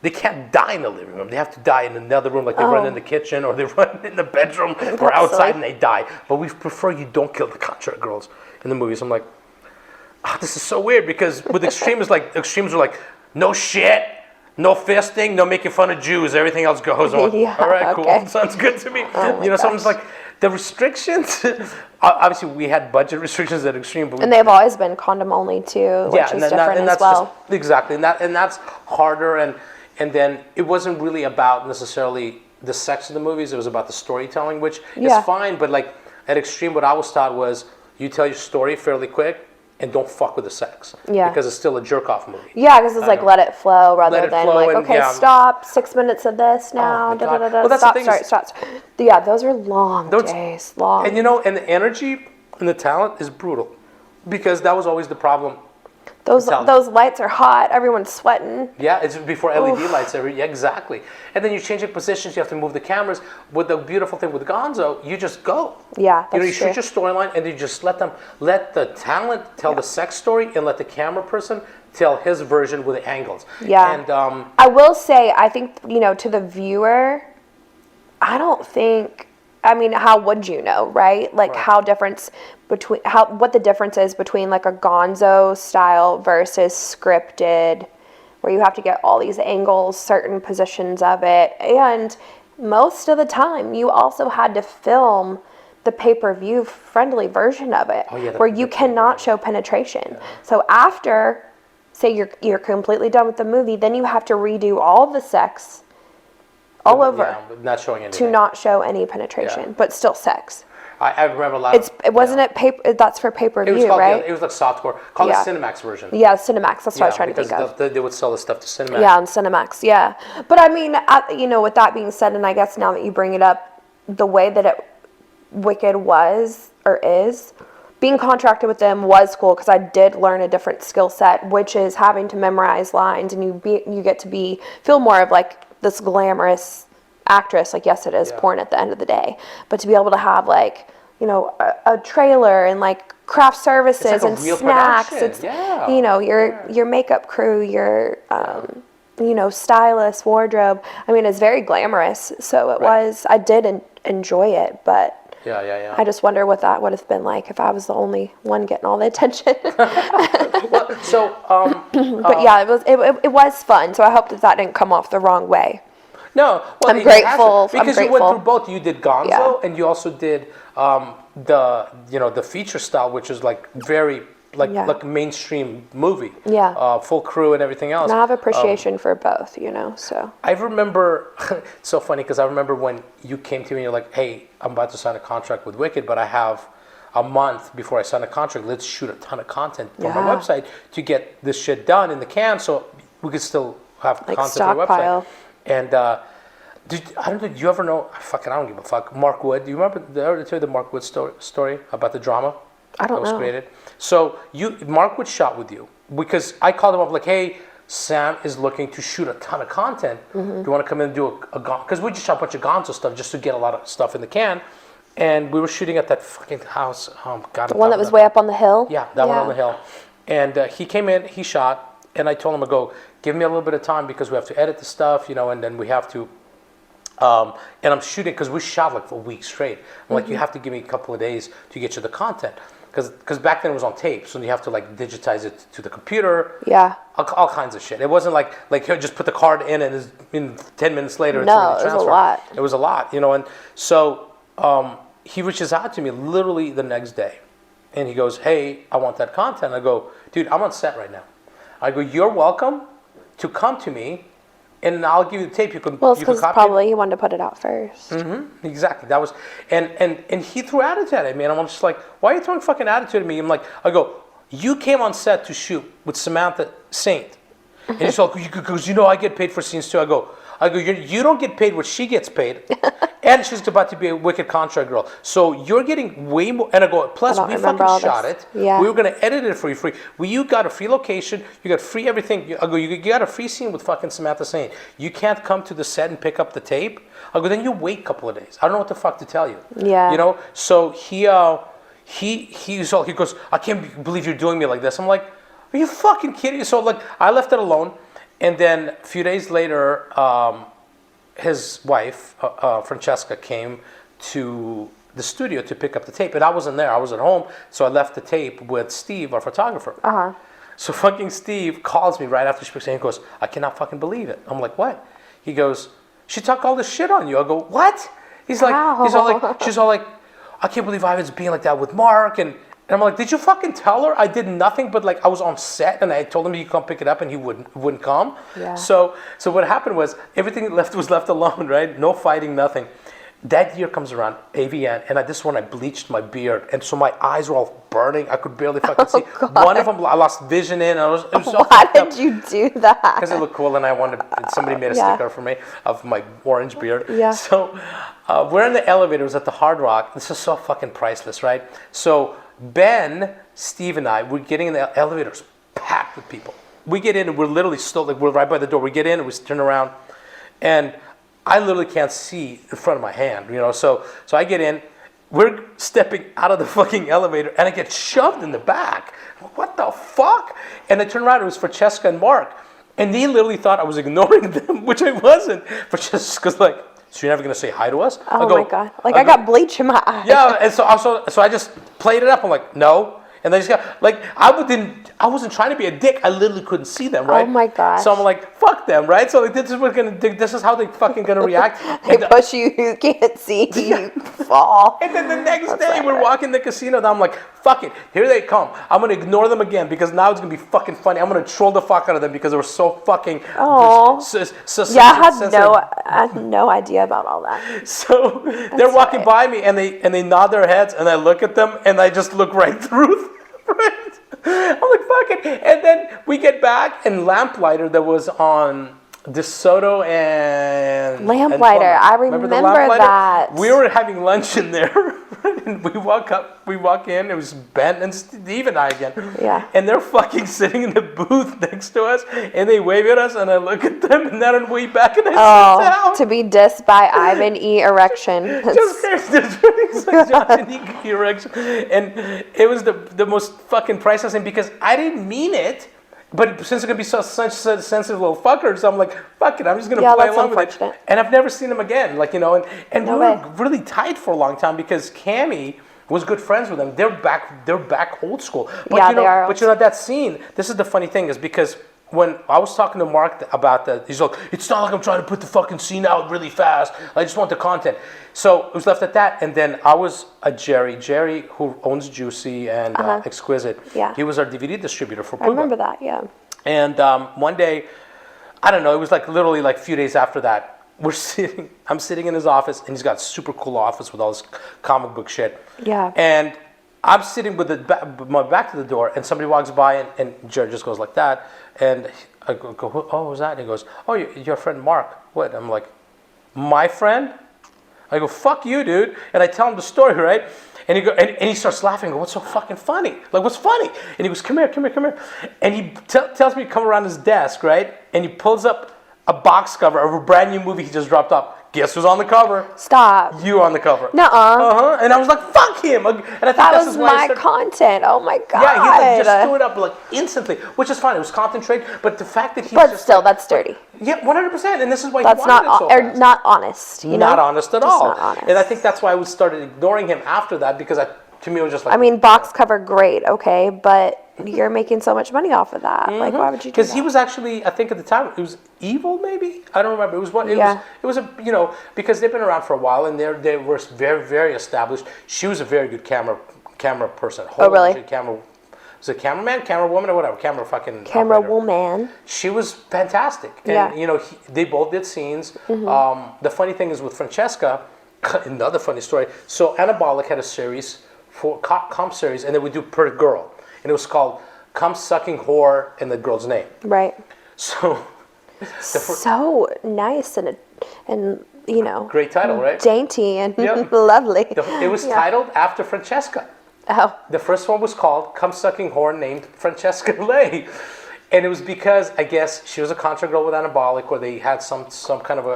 they can't die in the living room. They have to die in another room, like they run in the kitchen or they run in the bedroom or outside and they die. But we prefer you don't kill the Contra girls in the movies. I'm like, this is so weird because with extremes are like, no shit, no fisting, no making fun of Jews. Everything else goes on. All right, cool. Sounds good to me. So I'm just like, the restrictions, obviously we had budget restrictions at Extreme. But they've always been condom only too, which is different as well. Exactly, and that's harder, and then it wasn't really about necessarily the sex of the movies, it was about the storytelling, which is fine, but like at Extreme what I was taught was you tell your story fairly quick, and don't fuck with the sex. Yeah. Because it's still a jerk-off movie. Yeah, because it's like let it flow rather than like, okay, stop, 6 minutes of this now, stop. Yeah, those are long days, long. And and the energy and the talent is brutal. Because that was always the problem. Those lights are hot. Everyone's sweating. Yeah, it's before LED lights. Exactly. And then you're changing positions. You have to move the cameras. With the beautiful thing with Gonzo, you just go. Yeah, that's you shoot your storyline, and you just let the talent tell the sex story, and let the camera person tell his version with the angles. Yeah. And I will say, I think to the viewer, I don't think. I mean, how would you know, right? Like how different. between what the difference is between like a gonzo style versus scripted, where you have to get all these angles, certain positions of it, and most of the time you also had to film the pay-per-view friendly version of it, where you cannot show penetration. Yeah. So after, say you're completely done with the movie, then you have to redo all the sex all over, not showing anything. to not show any penetration, but still sex. I remember a lot of... It wasn't it paper... That's for pay-per-view, right? It was like softcore. Called the Cinemax version. Yeah, Cinemax. That's what I was trying to think of. They would sell the stuff to Cinemax. Yeah, on Cinemax, yeah. But I mean, with that being said, and I guess now that you bring it up, the way that Wicked was, or is, being contracted with them was cool, because I did learn a different skill set, which is having to memorize lines, and you get to feel more of like this glamorous actress. Like, yes, it is porn at the end of the day, but to be able to have like, a trailer and like craft services and snacks, it's your makeup crew, your stylist, wardrobe, I mean, it's very glamorous. So it was, I did enjoy it, but I just wonder what that would have been like if I was the only one getting all the attention. But yeah, it was fun. So I hope that didn't come off the wrong way. No, well, I'm grateful. Because you went through both. You did Gonzo, and you also did the feature style, which is like very like a mainstream movie. Yeah. Full crew and everything else. And I have appreciation for both, so. I remember, it's so funny because I remember when you came to me and you're like, hey, I'm about to sign a contract with Wicked, but I have a month before I sign a contract. Let's shoot a ton of content for my website to get this shit done in the can so we could still have like content on the website. And did you ever know? I don't give a fuck. Mark Wood. Do you remember the Mark Wood story about the drama? I don't know. That was created. So Mark Wood shot with you because I called him up like, hey, Sam is looking to shoot a ton of content. Do you want to come in and do a because we just shot a bunch of Gonzo stuff just to get a lot of stuff in the can. And we were shooting at that fucking house. Oh God. The one that was way up on the hill. Yeah, that one on the hill. And he came in, he shot, and I told him to go, give me a little bit of time because we have to edit the stuff, and then we have to. And I'm shooting because we shot like for a week straight. I'm like, you have to give me a couple of days to get you the content because back then it was on tape, so you have to like digitize it to the computer. Yeah. All kinds of shit. It wasn't like here, just put the card in and in 10 minutes later it's ready to transfer. It was a lot. And so he reaches out to me literally the next day, and he goes, hey, I want that content. I go, dude, I'm on set right now. I go, you're welcome to come to me. And I'll give you the tape. Well, it's because probably he wanted to put it out first. Exactly. That was, and he threw attitude at me, and I'm just like, why are you throwing fucking attitude at me? I go, you came on set to shoot with Samantha Saint, and he's like, because I get paid for scenes too. I go, you don't get paid what she gets paid, and she's about to be a Wicked contract girl. So you're getting way more. And I go, plus we fucking shot it. Yeah. We were gonna edit it for you free. You got a free location. You got free everything. I go, you got a free scene with fucking Samantha Saint. You can't come to the set and pick up the tape. I go, then you wait a couple of days. I don't know what the fuck to tell you. Yeah. So he goes, I can't believe you're doing me like this. I'm like, are you fucking kidding? So like, I left it alone. And then a few days later, his wife, Francesca, came to the studio to pick up the tape. And I wasn't there. I was at home. So I left the tape with Steve, our photographer. So fucking Steve calls me right after she picks it and he goes, I cannot fucking believe it. I'm like, what? He goes, she talked all this shit on you. I go, what? She's all like, I can't believe Ivan's being like that with Mark. And I'm like, did you fucking tell her? I did nothing but like I was on set and I told him he could come pick it up and he wouldn't come. Yeah. So what happened was everything was left alone, right? No fighting, nothing. That year comes around, AVN, and this one I bleached my beard, and so my eyes were all burning. I could barely fucking see. God. One of them I lost vision in. It was so Why did you do that? Because it looked cool, and I wanted somebody made a sticker for me of my orange beard. Yeah. So we're in the elevator. It was at the Hard Rock. This is so fucking priceless, right? So Ben, Steve, and I, we're getting in the elevators packed with people. We get in, and we're literally still we're right by the door. We get in, and we turn around, and I literally can't see in front of my hand, So I get in, we're stepping out of the fucking elevator, and I get shoved in the back. What the fuck? And I turn around, it was Francesca and Mark, and they literally thought I was ignoring them, which I wasn't. Francesca's like, So you're never gonna say hi to us? Oh my God! Like I got bleach in my eye. Yeah, and so I just played it up. I'm like, no. And they just got, like, I wasn't trying to be a dick. I literally couldn't see them, right? Oh my gosh. So I'm like, fuck them, right? So like, this is how they fucking gonna react. They push you can't see, you fall. And then the next day, we're walking the casino, and I'm like, fuck it, here they come. I'm gonna ignore them again because now it's gonna be fucking funny. I'm gonna troll the fuck out of them because they were so fucking. Oh. I had no idea about all that. So they're walking by me, and they nod their heads, and I look at them, and I just look right through them. Right? I'm like, fuck it. And then we get back, and Lamplighter that was on DeSoto and Lamplighter, I remember that. We were having lunch in there, and we walk in, it was Ben and Steve and I again. Yeah. And they're fucking sitting in the booth next to us, and they wave at us, and I look at them, and then I wave back, and I sit down. To be dissed by Ivan E. Erection. Just Johnson E. Erection. And it was the most fucking priceless thing because I didn't mean it. But since it's gonna be such sensitive little fuckers, I'm like, fuck it, I'm just gonna play along with it. And I've never seen him again, like, you know. And we were really tight for a long time because Cammie was good friends with them. They're back old school. But yeah, you know, they are. But you know that scene. This is the funny thing is because when I was talking to Mark about that, he's like, it's not like I'm trying to put the fucking scene out really fast. I just want the content. So it was left at that. And then I was a Jerry, who owns Juicy and Exquisite. Yeah. He was our DVD distributor for Puma. I remember that, yeah. And one day, I don't know, it was like literally like a few days after that, I'm sitting in his office, and he's got a super cool office with all this comic book shit. Yeah. And I'm sitting with my back to the door, and somebody walks by, and Jared just goes like that. And I go, oh, who's that? And he goes, oh, your friend Mark. What? I'm like, my friend? I go, fuck you, dude. And I tell him the story, right? And he starts laughing. I go, what's so fucking funny? Like, what's funny? And he goes, come here. And he tells me to come around his desk, right? And he pulls up a box cover of a brand new movie he just dropped off. Guess who's on the cover? Stop. You on the cover. Nuh-uh. And I was like, fuck him. And I think that was my content. Oh my God. Yeah, he just threw it up like instantly, which is fine. It was content trade, but the fact that he But still, that's dirty. Yeah, 100%. And this is why that's he wanted it so fast. Not honest. You not know? honest at just all. Not honest. And I think that's why I started ignoring him after that because to me it was just like. I mean, box cover, great, okay, but you're making so much money off of that. Like, why would you do that? Because he was actually, I think at the time, it was Evil, maybe? I don't remember. It was what? It was a, you know, because they've been around for a while and they were very, very established. She was a very good camera person. Oh, really? Was it cameraman, camera woman, or whatever? Camera woman. She was fantastic. And, you know, they both did scenes. The funny thing is with Francesca, another funny story. So Anabolic had a series, comp series, and they would do per girl. And it was called Cum Sucking Whore and the Girl's Name. Right. So nice and you know. Great title, right? Dainty and lovely. It was titled after Francesca. Oh. The first one was called Cum Sucking Whore named Francesca Lay. And it was because, I guess, she was a contra girl with Anabolic, or they had some kind of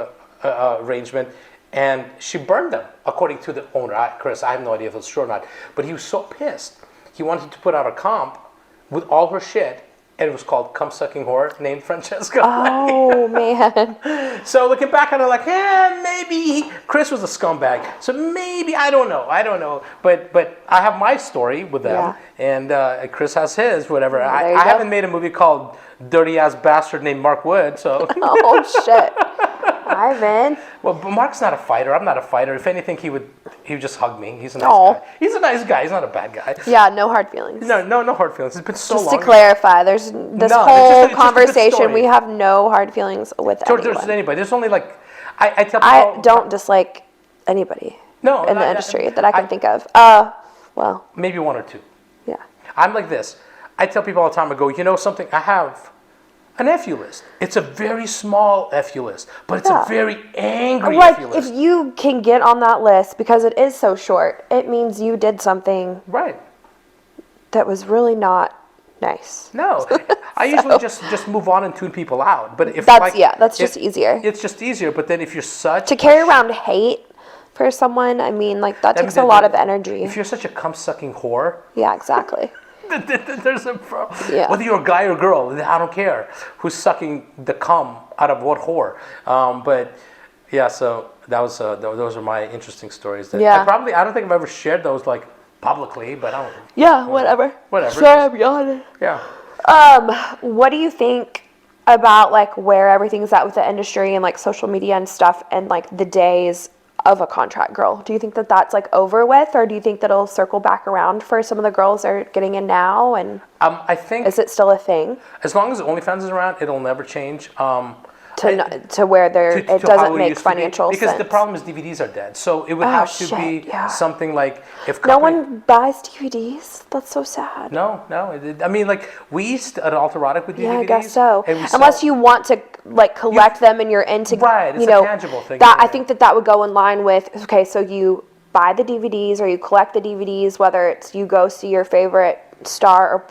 a arrangement. And she burned them, according to the owner. Chris, I have no idea if it's true or not. But he was so pissed. He wanted to put out a comp with all her shit, and it was called Cum Sucking Whore, named Francesca. Oh, man. So looking back on it, like, maybe Chris was a scumbag. So maybe, I don't know. But I have my story with them, and Chris has his, whatever. I haven't made a movie called Dirty Ass Bastard Named Mark Wood, so. Oh, shit. Ivan. Well, but Mark's not a fighter. I'm not a fighter. If anything, he would just hug me. He's a nice guy. He's a nice guy. He's not a bad guy. Yeah, no hard feelings. No hard feelings. It's been so long. Just to clarify, there's this whole conversation. We have no hard feelings with anyone. There's anybody. There's only like, I tell people. I don't dislike anybody in the industry that I can think of. Well. Maybe one or two. Yeah. I'm like this. I tell people all the time, I go, you know something? I have an FU list. It's a very small FU list, but it's a very angry FU list. If you can get on that list because it is so short, it means you did something that was really not nice. No, I usually just move on and tune people out. But if that's just easier. It's just easier. But then if you're such to carry around hate for someone, I mean, like that takes a lot of energy. If you're such a cum-sucking whore. Yeah, exactly. There's a problem. Yeah. Whether you're a guy or girl, I don't care who's sucking the cum out of what whore. But Yeah, so that was those are my interesting stories. That Yeah. I don't think I've ever shared those like publicly, but I don't. Yeah, whatever. Whatever. Sure, be honest. Yeah. What do you think about like where everything's at with the industry and like social media and stuff and like the days of a contract girl? Do you think that that's like over with, or do you think that it'll circle back around for some of the girls that are getting in now? And I think is it still a thing? as long as OnlyFans is around, it'll never change. To where it to how doesn't it make used to be. financial because sense. the problem is DVDs are dead. So it would Oh, have to shit, be yeah. something like if No company, one buys DVDs. That's so sad. No. I mean, like we used at Alterotic with DVDs. Yeah, I guess so. and we Unless saw- you want to like collect them and you're into, Right, it's you know, a tangible thing, That yeah. I think that would go in line with, okay, so you buy the DVDs or you collect the DVDs, whether it's you go see your favorite star or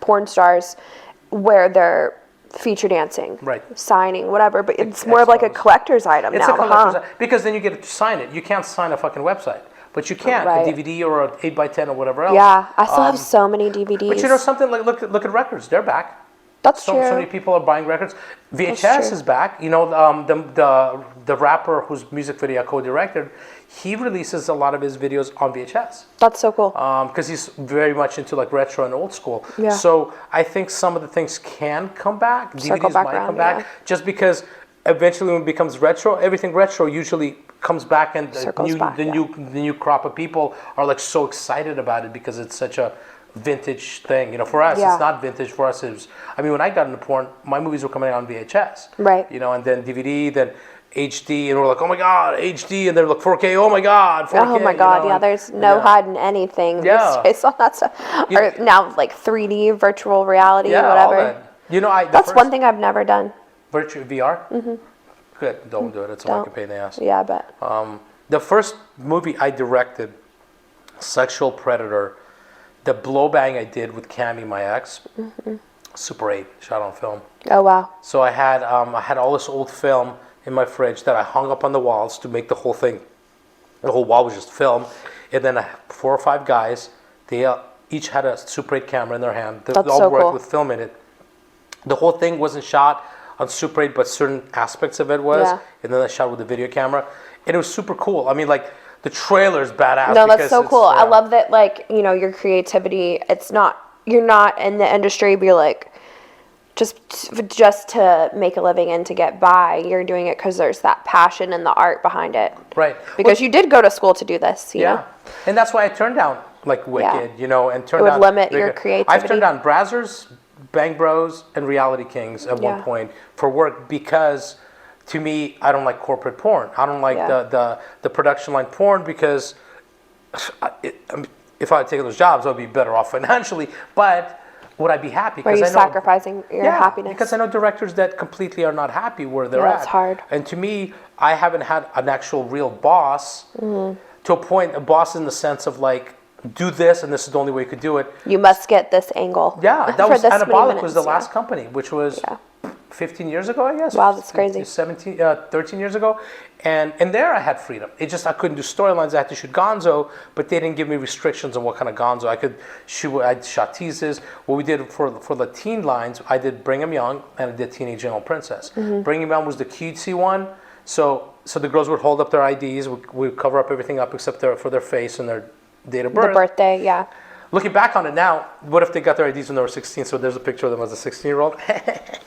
porn stars where they're feature dancing, Right. signing, whatever. But it's more of like a expos. collector's item It's now, a collector's huh? item, because then you get to sign it. You can't sign a fucking website, but you can Right. a DVD or an 8x10 or whatever else. Yeah, I still have so many DVDs. But you know something, like look at records. They're back. That's So true. many people are buying records. VHS true. is back. You know, the rapper whose music video I co-directed, he releases a lot of his videos on VHS. That's so cool. Because he's very much into like retro and old school. Yeah. So I think some of the things can come back. Circle DVDs back might around, come back, yeah. just because eventually when it becomes retro, everything retro usually comes back, and Circles back, the yeah. new crop of people are like so excited about it because it's such a vintage thing. You know, for us Yeah. it's not vintage. For us it's, I mean, when I got into porn, my movies were coming out on VHS. Right. You know, and then DVD, then HD, and we're like, oh my god, HD, and they're like 4K, oh my god, 4K. Oh my god, you know, yeah, and- there's no yeah. hiding anything Yeah. these days on that stuff. Or now like 3D, virtual reality, Yeah, all whatever. that. You know, That's one thing I've never done. Virtual VR? Mm-hmm. Good, don't do it. It's a fucking pain in the ass. Yeah, I bet. The first movie I directed, Sexual Predator, the blow bang I did with Cammy, my ex, Super 8, shot on film. Oh wow. So I had all this old film in my fridge that I hung up on the walls to make the whole thing. The whole wall was just film, and then 4 or 5 guys. They each had a Super 8 camera in their hand. They That's all so worked cool. with film in it. The whole thing wasn't shot on Super 8, but certain aspects of it was. Yeah. And then I shot with a video camera, and it was super cool. I mean, like the trailer's badass. No, that's because so it's- cool. I yeah. love that, like, you know, your creativity, it's not, you're not in the industry, but you're like, just to make a living and to get by. You're doing it because there's that passion and the art behind it. Right. Because you did go to school to do this, you know? Yeah, and that's why I turned down like Wicked, you know, and turned It would down. limit your I've creativity. turned down Brazzers, Bang Bros, and Reality Kings at one Yeah. point for work because, to me, I don't like corporate porn. I don't like Yeah. the production line porn because if I had taken those jobs, I'd be better off financially. But would I be happy? Were you I know, sacrificing your happiness? because I know directors that completely are not happy where they're Yeah, at. it's hard. And to me, I haven't had an actual real boss to a point, a boss in the sense of like, do this and this is the only way you could do it. You must get this angle. Yeah, that for was this many Anabolic was the minutes, yeah. last company, which was 15 years ago, I guess. Wow, that's crazy. 13 years ago. And there I had freedom. It just, I couldn't do storylines. I had to shoot gonzo, but they didn't give me restrictions on what kind of gonzo I could shoot. I shot teases. What we did for the teen lines, I did Brigham Young and I did Teenage General Princess. Mm-hmm. Brigham Young was the cutesy one. So the girls would hold up their IDs. We cover up everything up except for their face and their date of birth. The birthday, yeah. Looking back on it now, what if they got their IDs when they were 16? So there's a picture of them as a 16-year-old.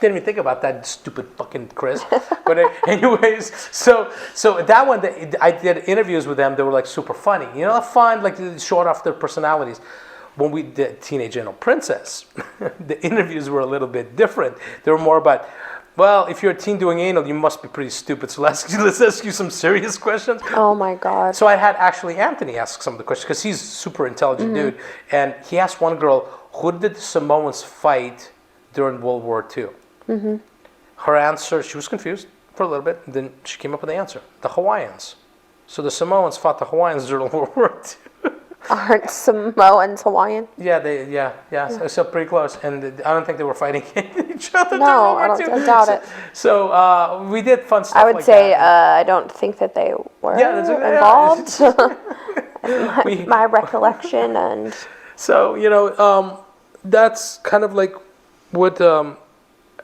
Didn't even think about that, stupid fucking Chris. But anyways, so that one, I did interviews with them. They were like super funny, you know, fun, like showed off their personalities. When we did Teenage General Princess, the interviews were a little bit different. They were more about, well, if you're a teen doing anal, you must be pretty stupid. So let's ask you some serious questions. Oh my God. So I had actually Anthony ask some of the questions because he's a super intelligent dude. And he asked one girl, who did the Samoans fight during World War II? Her answer, she was confused for a little bit. And then she came up with the answer, the Hawaiians. So the Samoans fought the Hawaiians during World War II. Aren't Samoans Hawaiian? Yeah, so pretty close. And I don't think they were fighting each other during No, World War II. I doubt it. So we did fun stuff I would like say that. I don't think that they were Yeah, that's okay, yeah. involved. my recollection and So, you know, that's kind of like what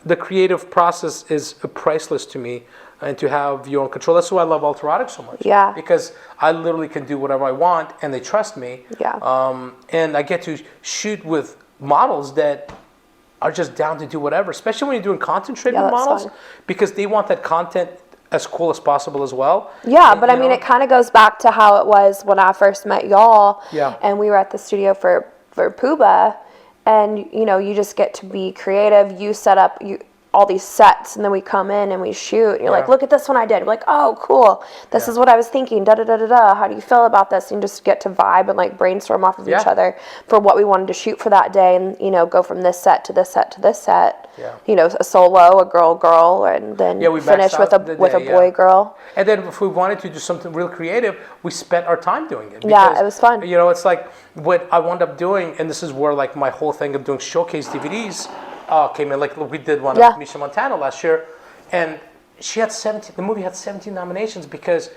the creative process is priceless to me, and to have your own control. That's why I love Alterotic so much. Yeah. Because I literally can do whatever I want, and they trust me. Yeah. And I get to shoot with models that are just down to do whatever, especially when you're doing content-driven that's models, fun. because they want that content as cool as possible as well. Yeah, And, but I mean, it kind of goes back to how it was when I first met y'all. Yeah. And we were at the studio for Puba, and you just get to be creative. You set up all these sets, and then we come in and we shoot. And you're like, look at this one I did. We're like, oh, cool. This is what I was thinking. Da da da da da. How do you feel about this? And just get to vibe and like brainstorm off of each other for what we wanted to shoot for that day, and go from this set to this set to this set. Yeah. A solo, a girl, and then we finish with a boy girl. And then if we wanted to do something real creative, we spent our time doing it. Yeah, it was fun. It's like what I wound up doing, and this is where like my whole thing of doing showcase DVDs came in. Like we did one of Misha Montana last year, and she had 17. The movie had 17 nominations because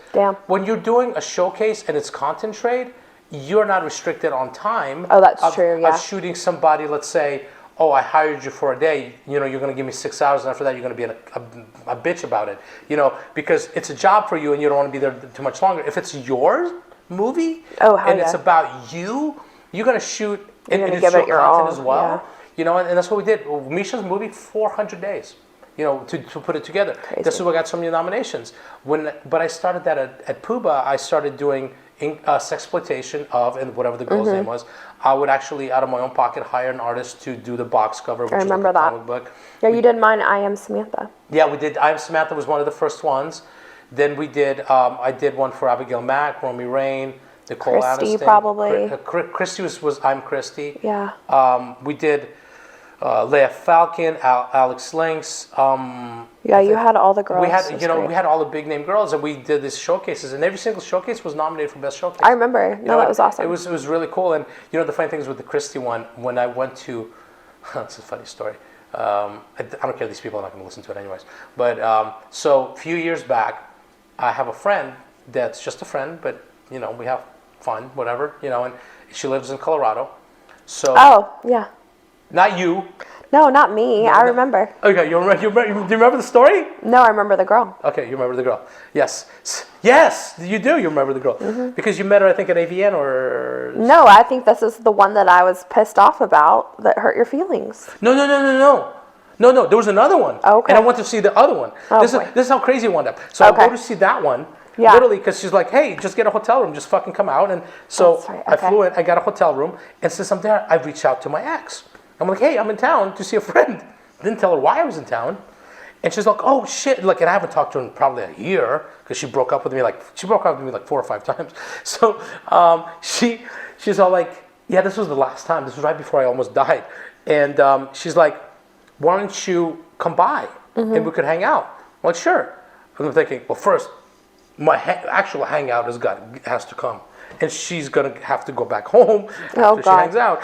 when you're doing a showcase and it's content trade, you're not restricted on time. Oh, that's true. Yeah. Of shooting somebody, let's say, oh, I hired you for a day. You're going to give me 6 hours, and after that, you're going to be a bitch about it. Because it's a job for you, and you don't want to be there too much longer. If it's your movie and it's about you, you're going to shoot and give it your content as well. And that's what we did. Misha's movie, 400 days. To put it together. Crazy. That's why we got so many nominations. But I started that at Puba. I started doing sexploitation of, and whatever the girl's name was. I would actually, out of my own pocket, hire an artist to do the box cover, which I remember was like a that. comic book. Yeah, you did mine. I Am Samantha. Yeah, we did. I Am Samantha was one of the first ones. Then we did. I did one for Abigail Mack, Romy Rain, Nicole Christy, Aniston. probably. Christy was I'm Christy. Yeah. We did. Leah Falcon, Alex Lynx. You had all the girls. We had, we had all the big name girls, and we did these showcases, and every single showcase was nominated for best showcase. I remember. That was awesome. It was really cool, and the funny thing is with the Christie one, when I went to, it's a funny story. I don't care; these people are not going to listen to it anyways. But so a few years back, I have a friend that's just a friend, but we have fun, whatever, and she lives in Colorado. So. Oh yeah. Not you. No, not me. I remember. Okay, do you remember the story? No, I remember the girl. Okay, you remember the girl. Yes, you do. You remember the girl because you met her, I think, at AVN or. No, I think this is the one that I was pissed off about that hurt your feelings. No. There was another one. Okay. And I went to see the other one. This is how crazy it wound up. So I go to see that one. Yeah. Literally, because she's like, hey, just get a hotel room, just fucking come out. And so I flew in, I got a hotel room, and since I'm there, I reached out to my ex. I'm like, hey, I'm in town to see a friend. Didn't tell her why I was in town. And she's like, oh, shit. Like, and I haven't talked to her in probably a year because she broke up with me like 4 or 5 times. So she's all like, yeah, this was the last time. This was right before I almost died. And she's like, why don't you come by and we could hang out? I'm like, sure. I'm thinking, well, first, my actual hangout has to come. And she's going to have to go back home after she hangs out.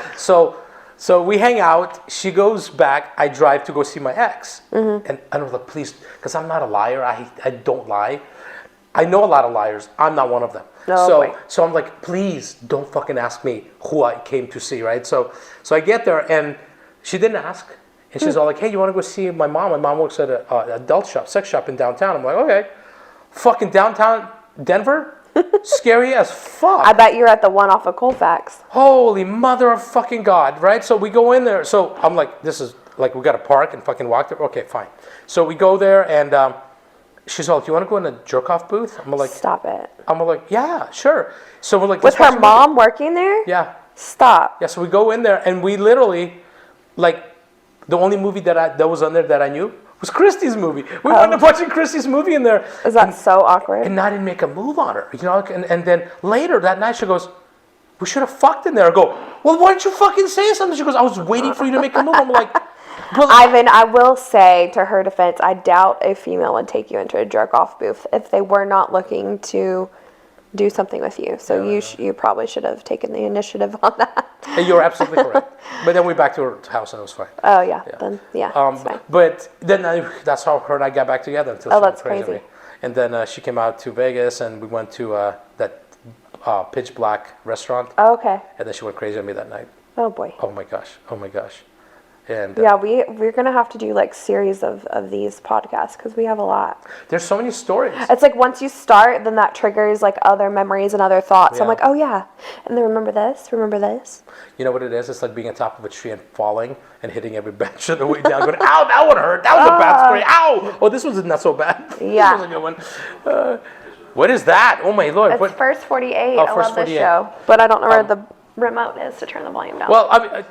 So we hang out, she goes back, I drive to go see my ex. And I was like, please, because I'm not a liar, I don't lie. I know a lot of liars, I'm not one of them. So I'm like, please don't fucking ask me who I came to see, right? So I get there and she didn't ask. And she's all like, hey, you want to go see my mom? My mom works at an adult shop, sex shop in downtown. I'm like, okay. Fucking downtown Denver? Scary as fuck. I bet you're at the one off of Colfax. Holy mother of fucking God, right? So we go in there. So I'm like, this is like, we got to park and fucking walk there. Okay, fine. So we go there and she's all, do you want to go in the jerk off booth? I'm like, stop it. I'm like, yeah, sure. So we're like, with her mom working there? Yeah. Stop. Yeah, so we go in there and we literally, like, the only movie that was on there that I knew was Christie's movie. We wound up watching Christie's movie in there. Is that so awkward? And I didn't make a move on her, and then later that night she goes, we should have fucked in there. I go, well, why didn't you fucking say something? She goes, I was waiting for you to make a move. I'm like, well, Ivan, I will say to her defense, I doubt a female would take you into a jerk off booth if they were not looking to do something with you. So you probably should have taken the initiative on that. You're absolutely correct. But then we back to her house and it was fine. Oh yeah. Then it's fine. But then that's how her and I got back together until she went crazy. At me. And then she came out to Vegas and we went to that Pitch Black restaurant. Oh, okay. And then she went crazy on me that night. Oh boy. Oh my gosh. And yeah, we're gonna have to do like series of these podcasts because we have a lot. there's so many stories. It's like once you start, then that triggers like other memories and other thoughts. Yeah. I'm like, oh yeah, and then remember this. You know what it is? It's like being on top of a tree and falling and hitting every bench on the way down, going, ow, that one hurt. That was a bad story. Ow! Oh, this one's not so bad. Yeah. This was a good one. What is that? Oh my Lord. It's First 48. Oh, I First love 48. this show, but I don't know where the remote is to turn the volume down. Well, I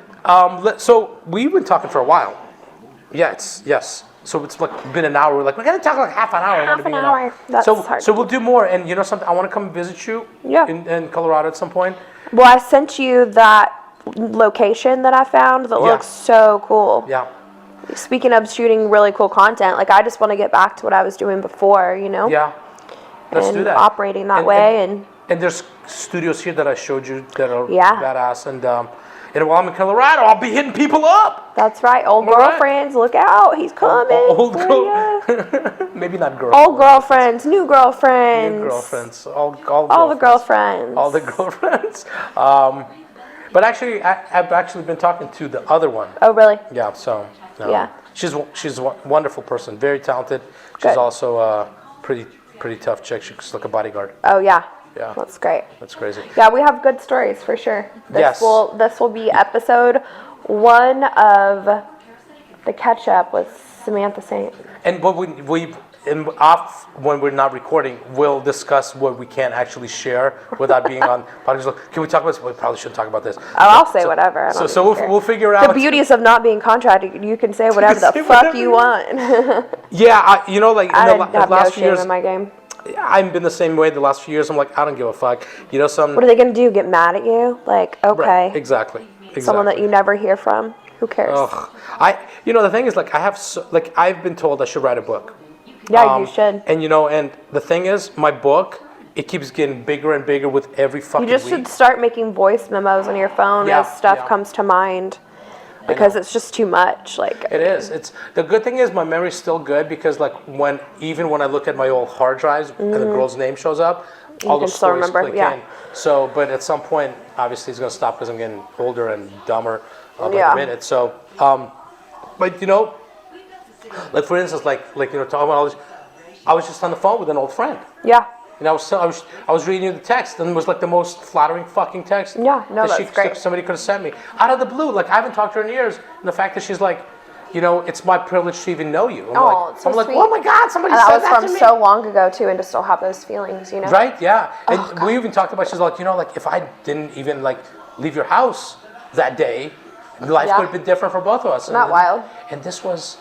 mean, so we've been talking for a while. Yes. So it's like been an hour. We're like, we're gonna talk like half an hour. Half an hour. That's hard. So we'll do more. And you know something? I want to come visit you. Yeah. In Colorado at some point. Well, I sent you that location that I found that looks so cool. Yeah. Speaking of shooting really cool content, like I just want to get back to what I was doing before, you know? Yeah. Let's do that. Operating that way And there's studios here that I showed you that are Yeah. badass. And while I'm in Colorado, I'll be hitting people up. That's right. Old All right. girlfriends, look out. He's coming. Old for girl. ya. Maybe not girls. Old girlfriends, new girlfriends. New girlfriends. All the girlfriends. All the girlfriends. But actually, I've actually been talking to the other one. Oh, really? Yeah. So. Yeah. She's a wonderful person. Very talented. She's Good. also a pretty tough chick. She's like a bodyguard. Oh, yeah. Yeah. That's great. That's crazy. Yeah, we have good stories for sure. Yes. This will be episode 1 of the catch up with Samantha Saint. And what when we're not recording, we'll discuss what we can't actually share without being on podcast. Like, can we talk about this? We probably shouldn't talk about this. Oh, I'll say whatever. I don't So care. we'll figure out. The beauties of not being contracted, you can say whatever the fuck you want. Yeah, like in I the have no last few shame years, in my game. I've been the same way the last few years. I'm like, I don't give a fuck. You know, What are they going to do? Get mad at you? Like, okay. Right, exactly. Someone that you never hear from? Who cares? Ugh. The thing is, like, I've been told I should write a book. Yeah, you should. And and the thing is, my book, it keeps getting bigger and bigger with every fucking You just week. should start making voice memos on your phone Yeah, as stuff yeah. comes to mind. Because it's just too much. Like It is. It's the good thing is my memory's still good because like when I look at my old hard drives and the girl's name shows up, all can those still stories remember, click yeah. in. So, but at some point, obviously, it's gonna stop because I'm getting older and dumber by Yeah. the minute. So, but like for instance, like talking about all this, I was just on the phone with an old friend. Yeah. And I was reading you the text, and it was like the most flattering fucking text. Yeah, no, that's great. Somebody could have sent me out of the blue. Like I haven't talked to her in years, and the fact that she's like, it's my privilege to even know you. It's so sweet. Oh my God, somebody And said that was that from to me. so long ago too, and to still have those feelings, Right? Yeah. And we even talked about. She's like, like if I didn't even like leave your house that day, life Yeah. would have been different for both of us. Not wild. And this was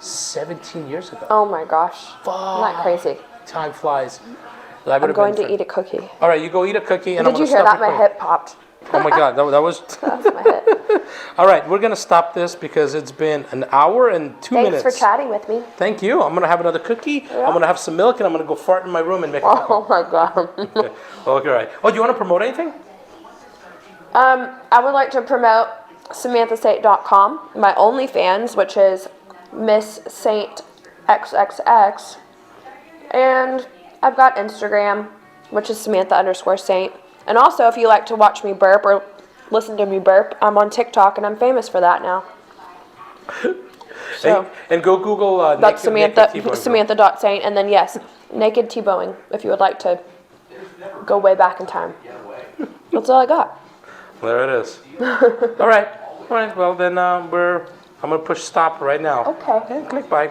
17 years ago. Oh my gosh. Fuck. Isn't that crazy? Time flies. I'm going to eat a cookie. All right, you go eat a cookie, and Did I'm you gonna hear stuff that? your My cookie. hip popped. Oh my God, that was. That's my hip. All right, we're gonna stop this because it's been an hour and 2 minutes. Thanks for chatting with me. Thank you. I'm gonna have another cookie. I'm gonna have some milk, and I'm gonna go fart in my room and make. Oh my God. Okay. All right. Oh, do you want to promote anything? I would like to promote SamanthaSaint.com, my OnlyFans, which is Miss Saint XXX, and I've got Instagram, which is Samantha_Saint. And also, if you like to watch me burp or listen to me burp, I'm on TikTok, and I'm famous for that now. So And go Google. that's naked Tebowing Girl. Samantha.Saint, and then yes, naked Tebowing, if you would like to go way back in time. That's all I got. There it is. All right. Well then I'm gonna push stop right now. Okay. And click bye.